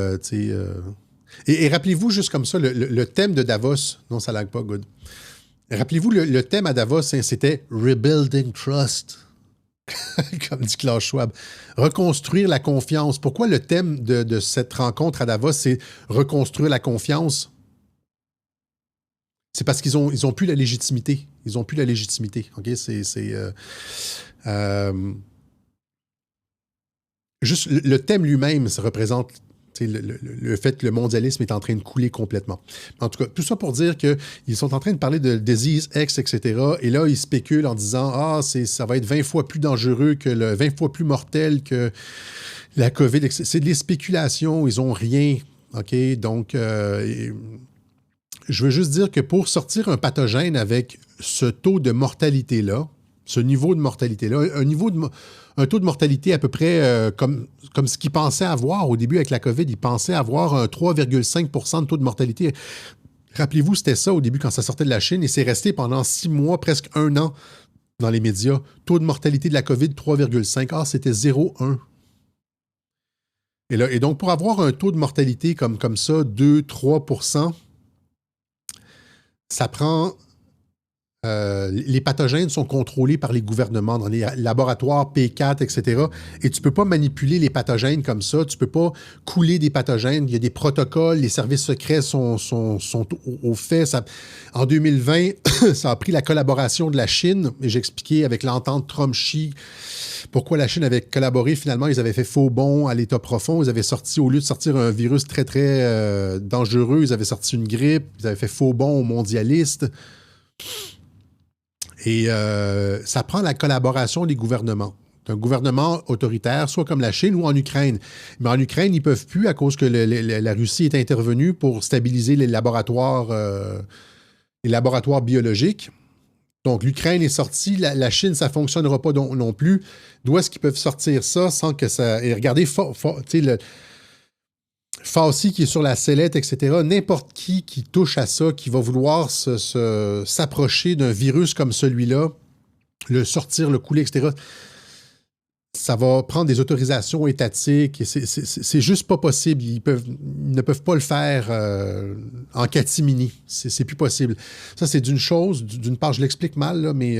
[SPEAKER 1] Et rappelez-vous, juste comme ça, le thème de Davos, non, ça lag pas, good. Rappelez-vous, le thème à Davos, c'était « Rebuilding Trust », comme dit Klaus Schwab. Reconstruire la confiance. Pourquoi le thème de cette rencontre à Davos, c'est « Reconstruire la confiance » ? C'est parce qu'ils ont plus la légitimité. Ils ont plus la légitimité. OK? Juste le thème lui-même, ça représente le fait que le mondialisme est en train de couler complètement. En tout cas, tout ça pour dire qu'ils sont en train de parler de disease X, etc. Et là, ils spéculent en disant « ça va être 20 fois plus dangereux, 20 fois plus mortel que la COVID. » C'est des spéculations, ils n'ont rien. OK? Donc, je veux juste dire que pour sortir un pathogène avec ce taux de mortalité-là, ce niveau de mortalité-là, un taux de mortalité à peu près comme ce qu'ils pensaient avoir au début avec la COVID. Ils pensaient avoir un 3,5 de taux de mortalité. Rappelez-vous, c'était ça au début quand ça sortait de la Chine et c'est resté pendant 6 mois, presque 1 an dans les médias. Taux de mortalité de la COVID, 3,5. C'était 0,1. Et donc, pour avoir un taux de mortalité comme ça, 2-3 %, ça prend... les pathogènes sont contrôlés par les gouvernements dans les laboratoires P4, etc. Et tu ne peux pas manipuler les pathogènes comme ça. Tu ne peux pas couler des pathogènes. Il y a des protocoles. Les services secrets sont au fait. En 2020, ça a pris la collaboration de la Chine. Et j'ai expliqué avec l'entente Trump-Xi pourquoi la Chine avait collaboré. Finalement, ils avaient fait faux bond à l'état profond. Ils avaient sorti, au lieu de sortir un virus très, très dangereux, ils avaient sorti une grippe. Ils avaient fait faux bond aux mondialistes. Et ça prend la collaboration des gouvernements. Un gouvernement autoritaire, soit comme la Chine ou en Ukraine. Mais en Ukraine, ils ne peuvent plus à cause que la Russie est intervenue pour stabiliser les laboratoires biologiques. Donc, l'Ukraine est sortie. La Chine, ça ne fonctionnera pas non plus. D'où est-ce qu'ils peuvent sortir ça sans que ça... Et regardez, Fauci qui est sur la sellette, etc., n'importe qui touche à ça, qui va vouloir s'approcher d'un virus comme celui-là, le sortir, le couler, etc., ça va prendre des autorisations étatiques et c'est juste pas possible. Ils ne peuvent pas le faire en catimini. C'est plus possible. Ça, c'est d'une chose. D'une part, je l'explique mal, là, mais...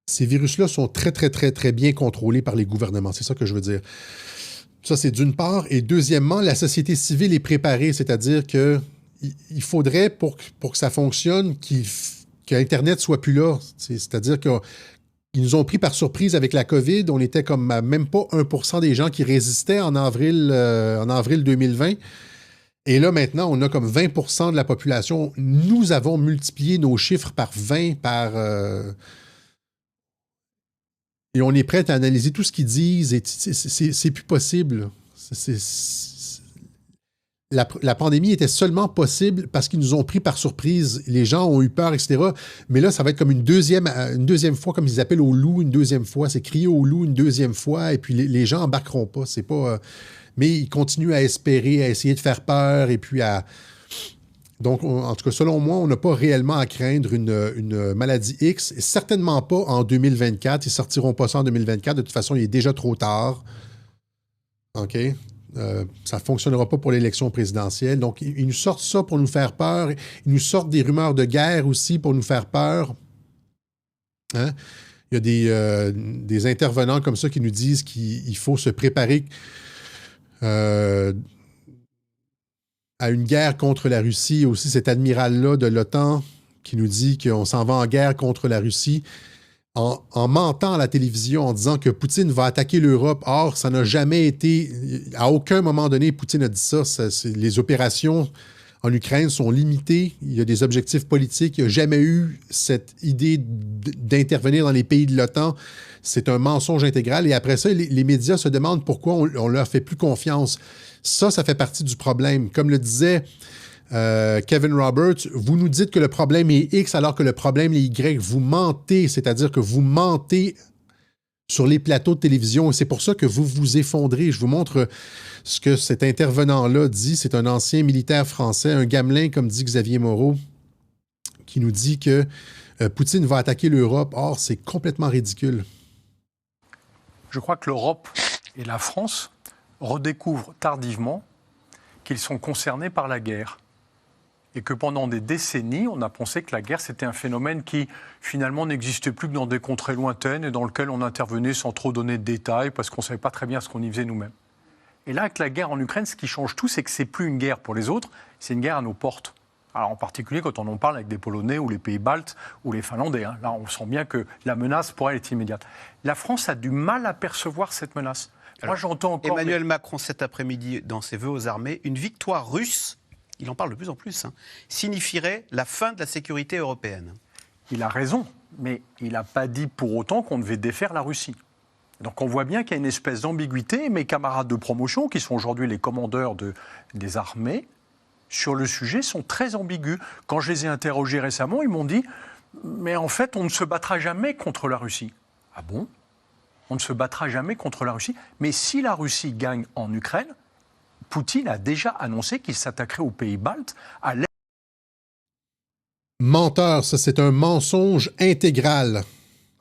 [SPEAKER 1] ces virus-là sont très, très, très, très bien contrôlés par les gouvernements. C'est ça que je veux dire. Ça, c'est d'une part. Et deuxièmement, la société civile est préparée, c'est-à-dire qu'il faudrait, pour que ça fonctionne, qu'Internet soit plus là. C'est-à-dire qu'ils nous ont pris par surprise avec la COVID. On était comme à même pas 1% des gens qui résistaient en avril 2020. Et là, maintenant, on a comme 20% de la population. Nous avons multiplié nos chiffres par 20, et on est prêt à analyser tout ce qu'ils disent. Et c'est plus possible. La pandémie était seulement possible parce qu'ils nous ont pris par surprise. Les gens ont eu peur, etc. Mais là, ça va être comme une deuxième fois, comme ils appellent au loup, une deuxième fois. C'est crier au loup une deuxième fois. Et puis les gens embarqueront pas. C'est pas. Mais ils continuent à espérer, à essayer de faire peur et puis à. Donc, en tout cas, selon moi, on n'a pas réellement à craindre une maladie X. Et certainement pas en 2024. Ils ne sortiront pas ça en 2024. De toute façon, il est déjà trop tard. OK? Ça ne fonctionnera pas pour l'élection présidentielle. Donc, ils nous sortent ça pour nous faire peur. Ils nous sortent des rumeurs de guerre aussi pour nous faire peur. Hein? Il y a des intervenants comme ça qui nous disent qu'il faut se préparer à une guerre contre la Russie. Il y a aussi cet admiral-là de l'OTAN qui nous dit qu'on s'en va en guerre contre la Russie en mentant à la télévision, en disant que Poutine va attaquer l'Europe. Or, ça n'a jamais été... À aucun moment donné, Poutine a dit ça. Les opérations en Ukraine sont limitées. Il y a des objectifs politiques. Il n'y a jamais eu cette idée d'intervenir dans les pays de l'OTAN. C'est un mensonge intégral. Et après ça, les médias se demandent pourquoi on leur fait plus confiance. Ça fait partie du problème. Comme le disait Kevin Roberts, vous nous dites que le problème est X alors que le problème est Y. Vous mentez, c'est-à-dire que vous mentez sur les plateaux de télévision et c'est pour ça que vous vous effondrez. Je vous montre ce que cet intervenant-là dit. C'est un ancien militaire français, un gamelin, comme dit Xavier Moreau, qui nous dit que Poutine va attaquer l'Europe. Or, c'est complètement ridicule.
[SPEAKER 6] Je crois que l'Europe et la France redécouvrent tardivement qu'ils sont concernés par la guerre. Et que pendant des décennies, on a pensé que la guerre, c'était un phénomène qui, finalement, n'existait plus que dans des contrées lointaines et dans lequel on intervenait sans trop donner de détails parce qu'on ne savait pas très bien ce qu'on y faisait nous-mêmes.
[SPEAKER 11] Et là, avec la guerre en Ukraine, ce qui change tout, c'est que c'est plus une guerre pour les autres, c'est une guerre à nos portes. Alors, en particulier quand on en parle avec des Polonais ou les pays baltes ou les Finlandais. Là, on sent bien que la menace, pour elle, est immédiate. La France a du mal à percevoir cette menace.
[SPEAKER 12] Alors,
[SPEAKER 11] moi, j'entends encore...
[SPEAKER 12] Emmanuel Macron, cet après-midi, dans ses vœux aux armées, une victoire russe, il en parle de plus en plus, signifierait la fin de la sécurité européenne.
[SPEAKER 11] Il a raison, mais il n'a pas dit pour autant qu'on devait défaire la Russie. Donc on voit bien qu'il y a une espèce d'ambiguïté. Mes camarades de promotion, qui sont aujourd'hui les commandeurs des armées, sur le sujet, sont très ambigus. Quand je les ai interrogés récemment, ils m'ont dit « Mais en fait, on ne se battra jamais contre la Russie. » Ah bon ? On ne se battra jamais contre la Russie. Mais si la Russie gagne en Ukraine, Poutine a déjà annoncé qu'il s'attaquerait aux pays baltes à l'est.
[SPEAKER 1] Menteur, ça, c'est un mensonge intégral.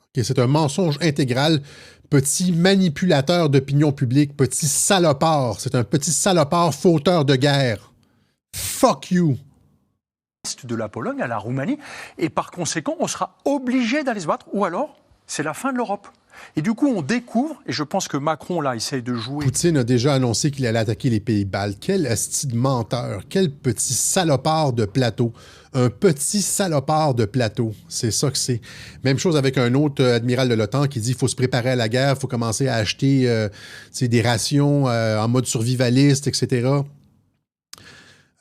[SPEAKER 1] Okay, c'est un mensonge intégral. Petit manipulateur d'opinion publique, petit salopard. C'est un petit salopard fauteur de guerre. Fuck you!
[SPEAKER 11] De la Pologne à la Roumanie. Et par conséquent, on sera obligé d'aller se battre. Ou alors, c'est la fin de l'Europe. Et du coup, on découvre, et je pense que Macron, là, essaye de jouer...
[SPEAKER 1] Poutine a déjà annoncé qu'il allait attaquer les pays baltes. Quel asti de menteur. Quel petit salopard de plateau. Un petit salopard de plateau. C'est ça que c'est. Même chose avec un autre admiral de l'OTAN qui dit qu'il faut se préparer à la guerre, il faut commencer à acheter des rations en mode survivaliste, etc.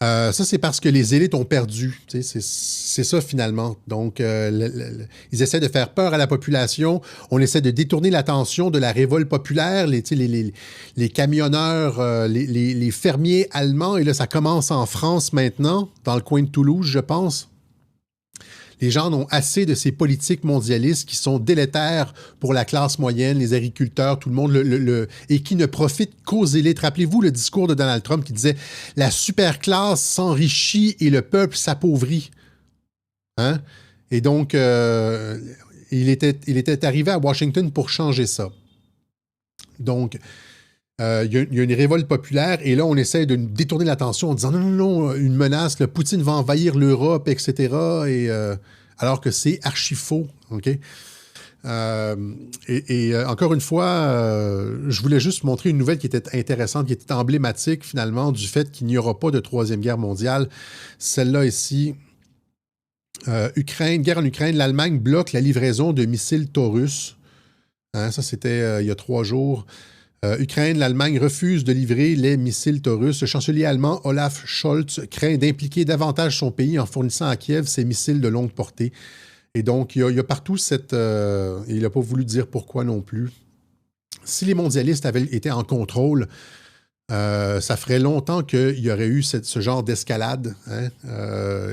[SPEAKER 1] Ça, c'est parce que les élites ont perdu. C'est ça, finalement. Donc, ils essaient de faire peur à la population. On essaie de détourner l'attention de la révolte populaire, les camionneurs, les fermiers allemands. Et là, ça commence en France maintenant, dans le coin de Toulouse, je pense. Les gens ont assez de ces politiques mondialistes qui sont délétères pour la classe moyenne, les agriculteurs, tout le monde, et qui ne profitent qu'aux élites. Rappelez-vous le discours de Donald Trump qui disait « La superclasse s'enrichit et le peuple s'appauvrit. » Hein? Et donc, il était arrivé à Washington pour changer ça. Donc, il y a une révolte populaire et là, on essaie de détourner l'attention en disant « Non, une menace, le Poutine va envahir l'Europe, etc. » alors que c'est archi faux. Okay? Encore une fois, je voulais juste montrer une nouvelle qui était intéressante, qui était emblématique finalement du fait qu'il n'y aura pas de Troisième Guerre mondiale. Celle-là ici, guerre en Ukraine, l'Allemagne bloque la livraison de missiles Taurus. Hein, ça, c'était il y a 3 jours. Ukraine, l'Allemagne refuse de livrer les missiles Taurus. Le chancelier allemand Olaf Scholz craint d'impliquer davantage son pays en fournissant à Kiev ces missiles de longue portée. Et donc, il y a partout cette... il n'a pas voulu dire pourquoi non plus. Si les mondialistes avaient été en contrôle, ça ferait longtemps qu'il y aurait eu ce genre d'escalade, hein,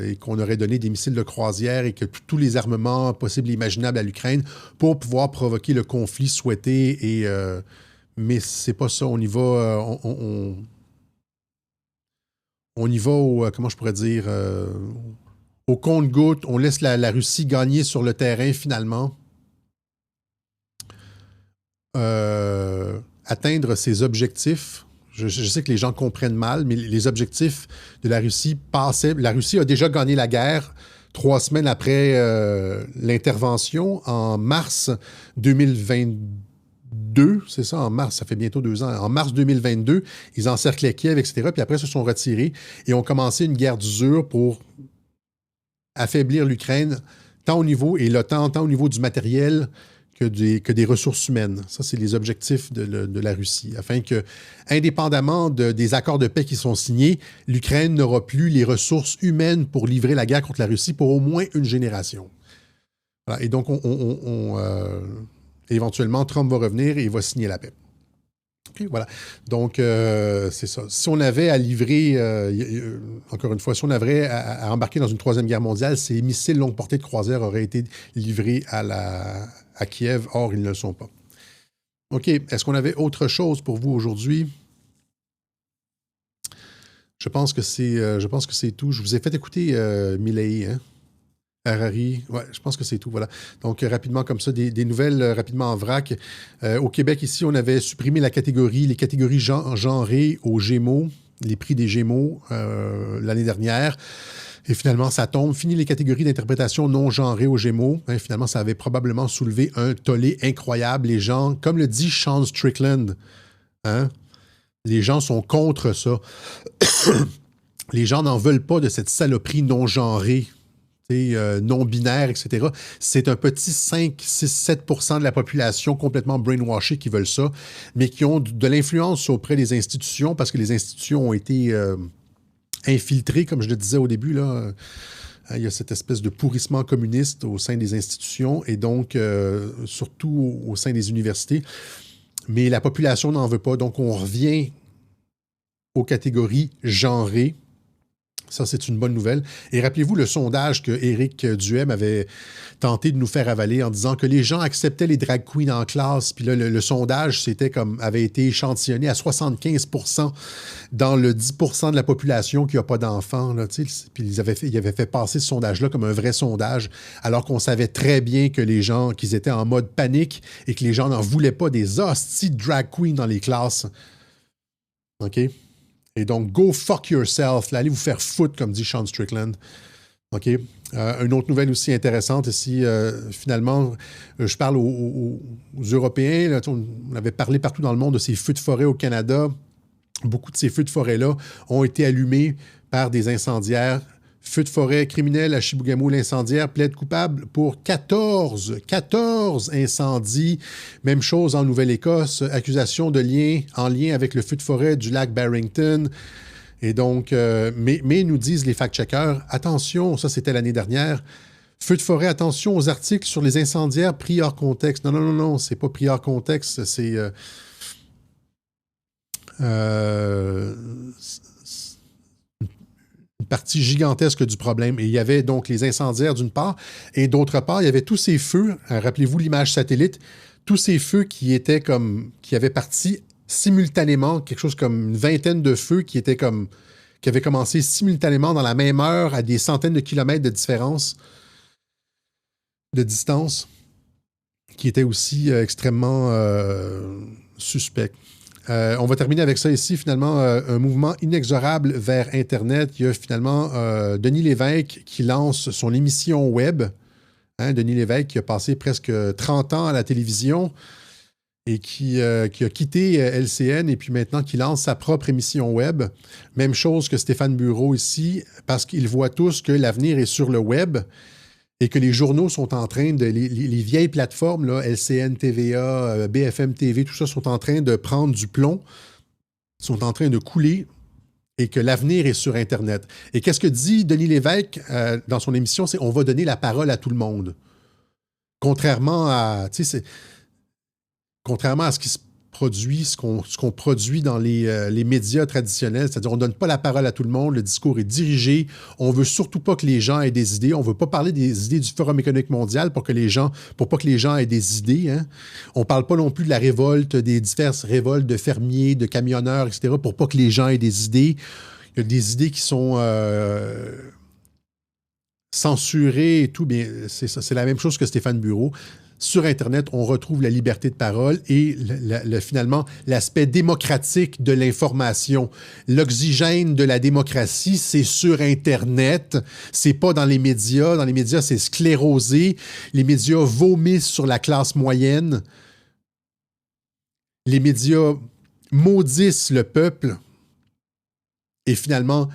[SPEAKER 1] et qu'on aurait donné des missiles de croisière et que tous les armements possibles et imaginables à l'Ukraine pour pouvoir provoquer le conflit souhaité. Mais c'est pas ça. On y va... on y va au... comment je pourrais dire... au compte-gouttes, on laisse la Russie gagner sur le terrain finalement. Atteindre ses objectifs. Je sais que les gens comprennent mal, mais les objectifs de la Russie passaient... La Russie a déjà gagné la guerre 3 semaines après l'intervention, en mars 2022. C'est ça, en mars, ça fait bientôt 2 ans. En mars 2022, ils encerclaient Kiev, etc. Puis après, se sont retirés et ont commencé une guerre d'usure pour affaiblir l'Ukraine, tant au niveau, et l'OTAN, tant au niveau du matériel que des ressources humaines. Ça, c'est les objectifs de la Russie. Afin que, indépendamment des accords de paix qui sont signés, l'Ukraine n'aura plus les ressources humaines pour livrer la guerre contre la Russie pour au moins une génération. Voilà. Et donc, éventuellement, Trump va revenir et il va signer la paix. Okay, voilà. Donc, c'est ça. Si on avait à livrer, encore une fois, si on avait à embarquer dans une 3e guerre mondiale, ces missiles longue portée de croisière auraient été livrés à Kiev. Or, ils ne le sont pas. OK. Est-ce qu'on avait autre chose pour vous aujourd'hui? Je pense que c'est tout. Je vous ai fait écouter Milei, hein? Harari, ouais, je pense que c'est tout, voilà. Donc, rapidement comme ça, des nouvelles rapidement en vrac. Au Québec, ici, on avait supprimé les catégories genrées aux Gémeaux, les prix des Gémeaux l'année dernière. Et finalement, ça tombe. Fini les catégories d'interprétation non genrées aux Gémeaux. Hein, finalement, ça avait probablement soulevé un tollé incroyable. Les gens, comme le dit Sean Strickland, hein, Les gens sont contre ça. Les gens n'en veulent pas de cette saloperie non-genrée, non-binaire, etc. C'est un petit 5, 6, 7% de la population complètement brainwashée qui veulent ça, mais qui ont de l'influence auprès des institutions parce que les institutions ont été infiltrées, comme je le disais au début, là. Il y a cette espèce de pourrissement communiste au sein des institutions et donc surtout au sein des universités. Mais la population n'en veut pas, donc on revient aux catégories genrées. Ça, c'est une bonne nouvelle. Et rappelez-vous le sondage que Éric Duhem avait tenté de nous faire avaler en disant que les gens acceptaient les drag queens en classe. Puis là, le sondage avait été échantillonné à 75% dans le 10% de la population qui n'a pas d'enfants. Puis ils avaient fait passer ce sondage-là comme un vrai sondage, alors qu'on savait très bien que les gens, qu'ils étaient en mode panique et que les gens n'en voulaient pas des hosties de drag queens dans les classes. OK? Et donc, go fuck yourself. Là, allez vous faire foutre, comme dit Sean Strickland. OK? Une autre nouvelle aussi intéressante ici, finalement, je parle aux Européens. Là, on avait parlé partout dans le monde de ces feux de forêt au Canada. Beaucoup de ces feux de forêt-là ont été allumés par des incendiaires. Feu de forêt criminel à Chibougamau, l'incendiaire plaide coupable pour 14 incendies. Même chose en Nouvelle-Écosse, accusation de en lien avec le feu de forêt du lac Barrington. Et donc, mais nous disent les fact-checkers, attention, ça c'était l'année dernière, feu de forêt, attention aux articles sur les incendiaires pris hors contexte. Non, c'est pas pris hors contexte, c'est... une partie gigantesque du problème. Et il y avait donc les incendiaires d'une part, et d'autre part, il y avait tous ces feux, rappelez-vous l'image satellite, tous ces feux qui avaient parti simultanément, quelque chose comme une vingtaine de feux qui avaient commencé simultanément dans la même heure à des centaines de kilomètres de différence, de distance, qui étaient aussi extrêmement suspects. On va terminer avec ça ici, finalement, un mouvement inexorable vers Internet. Il y a finalement Denis Lévesque qui lance son émission web. Denis Lévesque qui a passé presque 30 ans à la télévision et qui a quitté LCN et puis maintenant qui lance sa propre émission web. Même chose que Stéphane Bureau ici, parce qu'ils voient tous que l'avenir est sur le web et que les journaux sont en train de... Les vieilles plateformes, là, LCN, TVA, BFM TV, tout ça, sont en train de prendre du plomb, sont en train de couler et que l'avenir est sur Internet. Et qu'est-ce que dit Denis Lévesque dans son émission? C'est on va donner la parole à tout le monde. Contrairement à ce qui se produit, ce qu'on produit dans les médias traditionnels, c'est-à-dire on ne donne pas la parole à tout le monde, le discours est dirigé, on ne veut surtout pas que les gens aient des idées, on ne veut pas parler des idées du Forum économique mondial pour pas que les gens aient des idées. Hein. On ne parle pas non plus de la révolte, des diverses révoltes de fermiers, de camionneurs, etc., pour pas que les gens aient des idées. Il y a des idées qui sont censurées et tout. Bien, c'est la même chose que Stéphane Bureau. Sur Internet, on retrouve la liberté de parole et finalement l'aspect démocratique de l'information. L'oxygène de la démocratie, c'est sur Internet, c'est pas dans les médias. Dans les médias, c'est sclérosé. Les médias vomissent sur la classe moyenne. Les médias maudissent le peuple. Et finalement,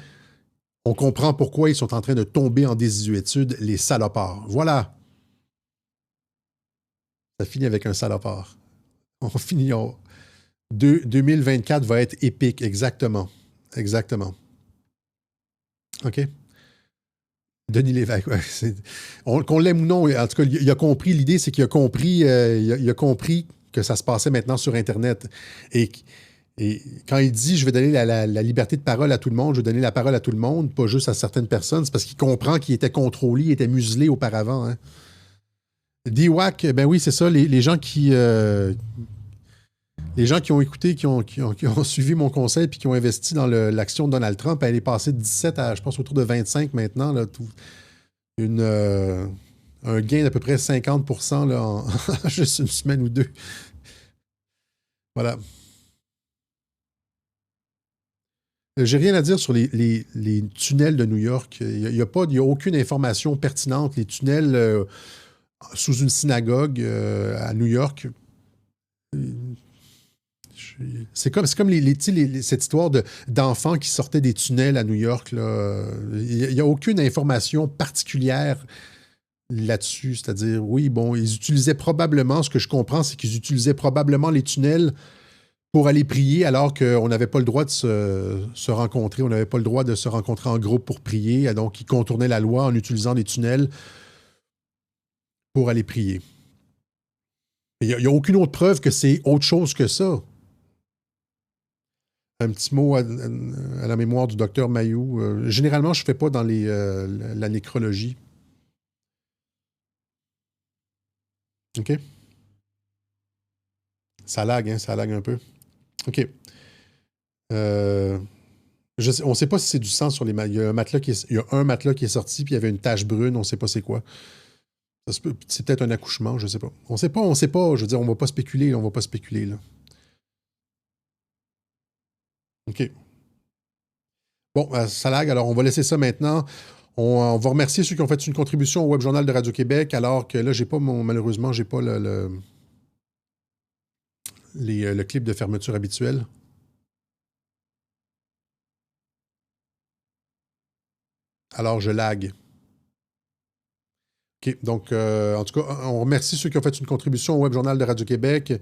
[SPEAKER 1] on comprend pourquoi ils sont en train de tomber en désuétude, les salopards. Voilà. Ça finit avec un salopard. On finit... 2024 va être épique, exactement. Exactement. OK? Denis Lévesque, ouais, qu'on l'aime ou non, en tout cas, il a compris, l'idée, c'est qu'il a compris, il a compris que ça se passait maintenant sur Internet. Et quand il dit « je vais donner la liberté de parole à tout le monde », je vais donner la parole à tout le monde, pas juste à certaines personnes, c'est parce qu'il comprend qu'il était contrôlé, il était muselé auparavant, hein. DWAC, ben oui, c'est ça, les gens qui ont écouté, qui ont suivi mon conseil puis qui ont investi dans l'action de Donald Trump, elle est passée de 17 à, je pense, autour de 25 maintenant, là, un gain d'à peu près 50% là, en juste une semaine ou deux. Voilà. J'ai rien à dire sur les tunnels de New York. Il n'y a aucune information pertinente. Les tunnels... sous une synagogue à New York. C'est comme cette histoire d'enfants qui sortaient des tunnels à New York. Il n'y a aucune information particulière là-dessus. C'est-à-dire, oui, bon, ils utilisaient probablement, ce que je comprends, c'est qu'ils utilisaient probablement les tunnels pour aller prier alors qu'on n'avait pas le droit de se rencontrer. On n'avait pas le droit de se rencontrer en groupe pour prier. Donc, ils contournaient la loi en utilisant des tunnels pour aller prier. Il n'y a aucune autre preuve que c'est autre chose que ça. Un petit mot à la mémoire du docteur Mayou. Généralement, je ne fais pas dans la nécrologie. OK? Ça lag un peu. OK. On ne sait pas si c'est du sang sur les matelas. Il y a un matelas qui est sorti, puis il y avait une tache brune, on ne sait pas c'est quoi. C'est peut-être un accouchement, je ne sais pas. On ne sait pas. Je veux dire, on ne va pas spéculer, là. OK. Bon, ça lag, alors on va laisser ça maintenant. On va remercier ceux qui ont fait une contribution au Web Journal de Radio-Québec, alors que là, malheureusement, j'ai pas le clip de fermeture habituel. Alors, je lag. OK, donc, en tout cas, on remercie ceux qui ont fait une contribution au Web Journal de Radio-Québec.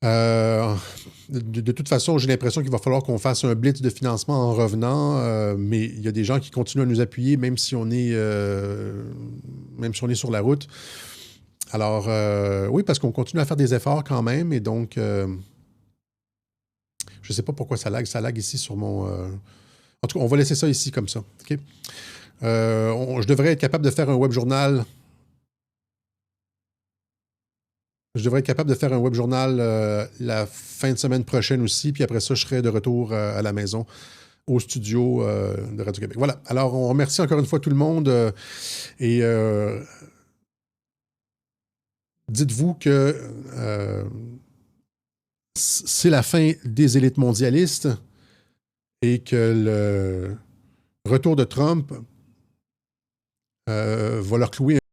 [SPEAKER 1] De toute façon, j'ai l'impression qu'il va falloir qu'on fasse un blitz de financement en revenant, mais il y a des gens qui continuent à nous appuyer, même si on est sur la route. Alors, oui, parce qu'on continue à faire des efforts quand même, et donc, je ne sais pas pourquoi ça lag ici sur mon... En tout cas, on va laisser ça ici comme ça. OK? Je devrais être capable de faire un web journal. La fin de semaine prochaine aussi, puis après ça, je serai de retour à la maison, au studio de Radio-Québec. Voilà. Alors, on remercie encore une fois tout le monde et dites-vous que c'est la fin des élites mondialistes et que le retour de Trump va leur clouer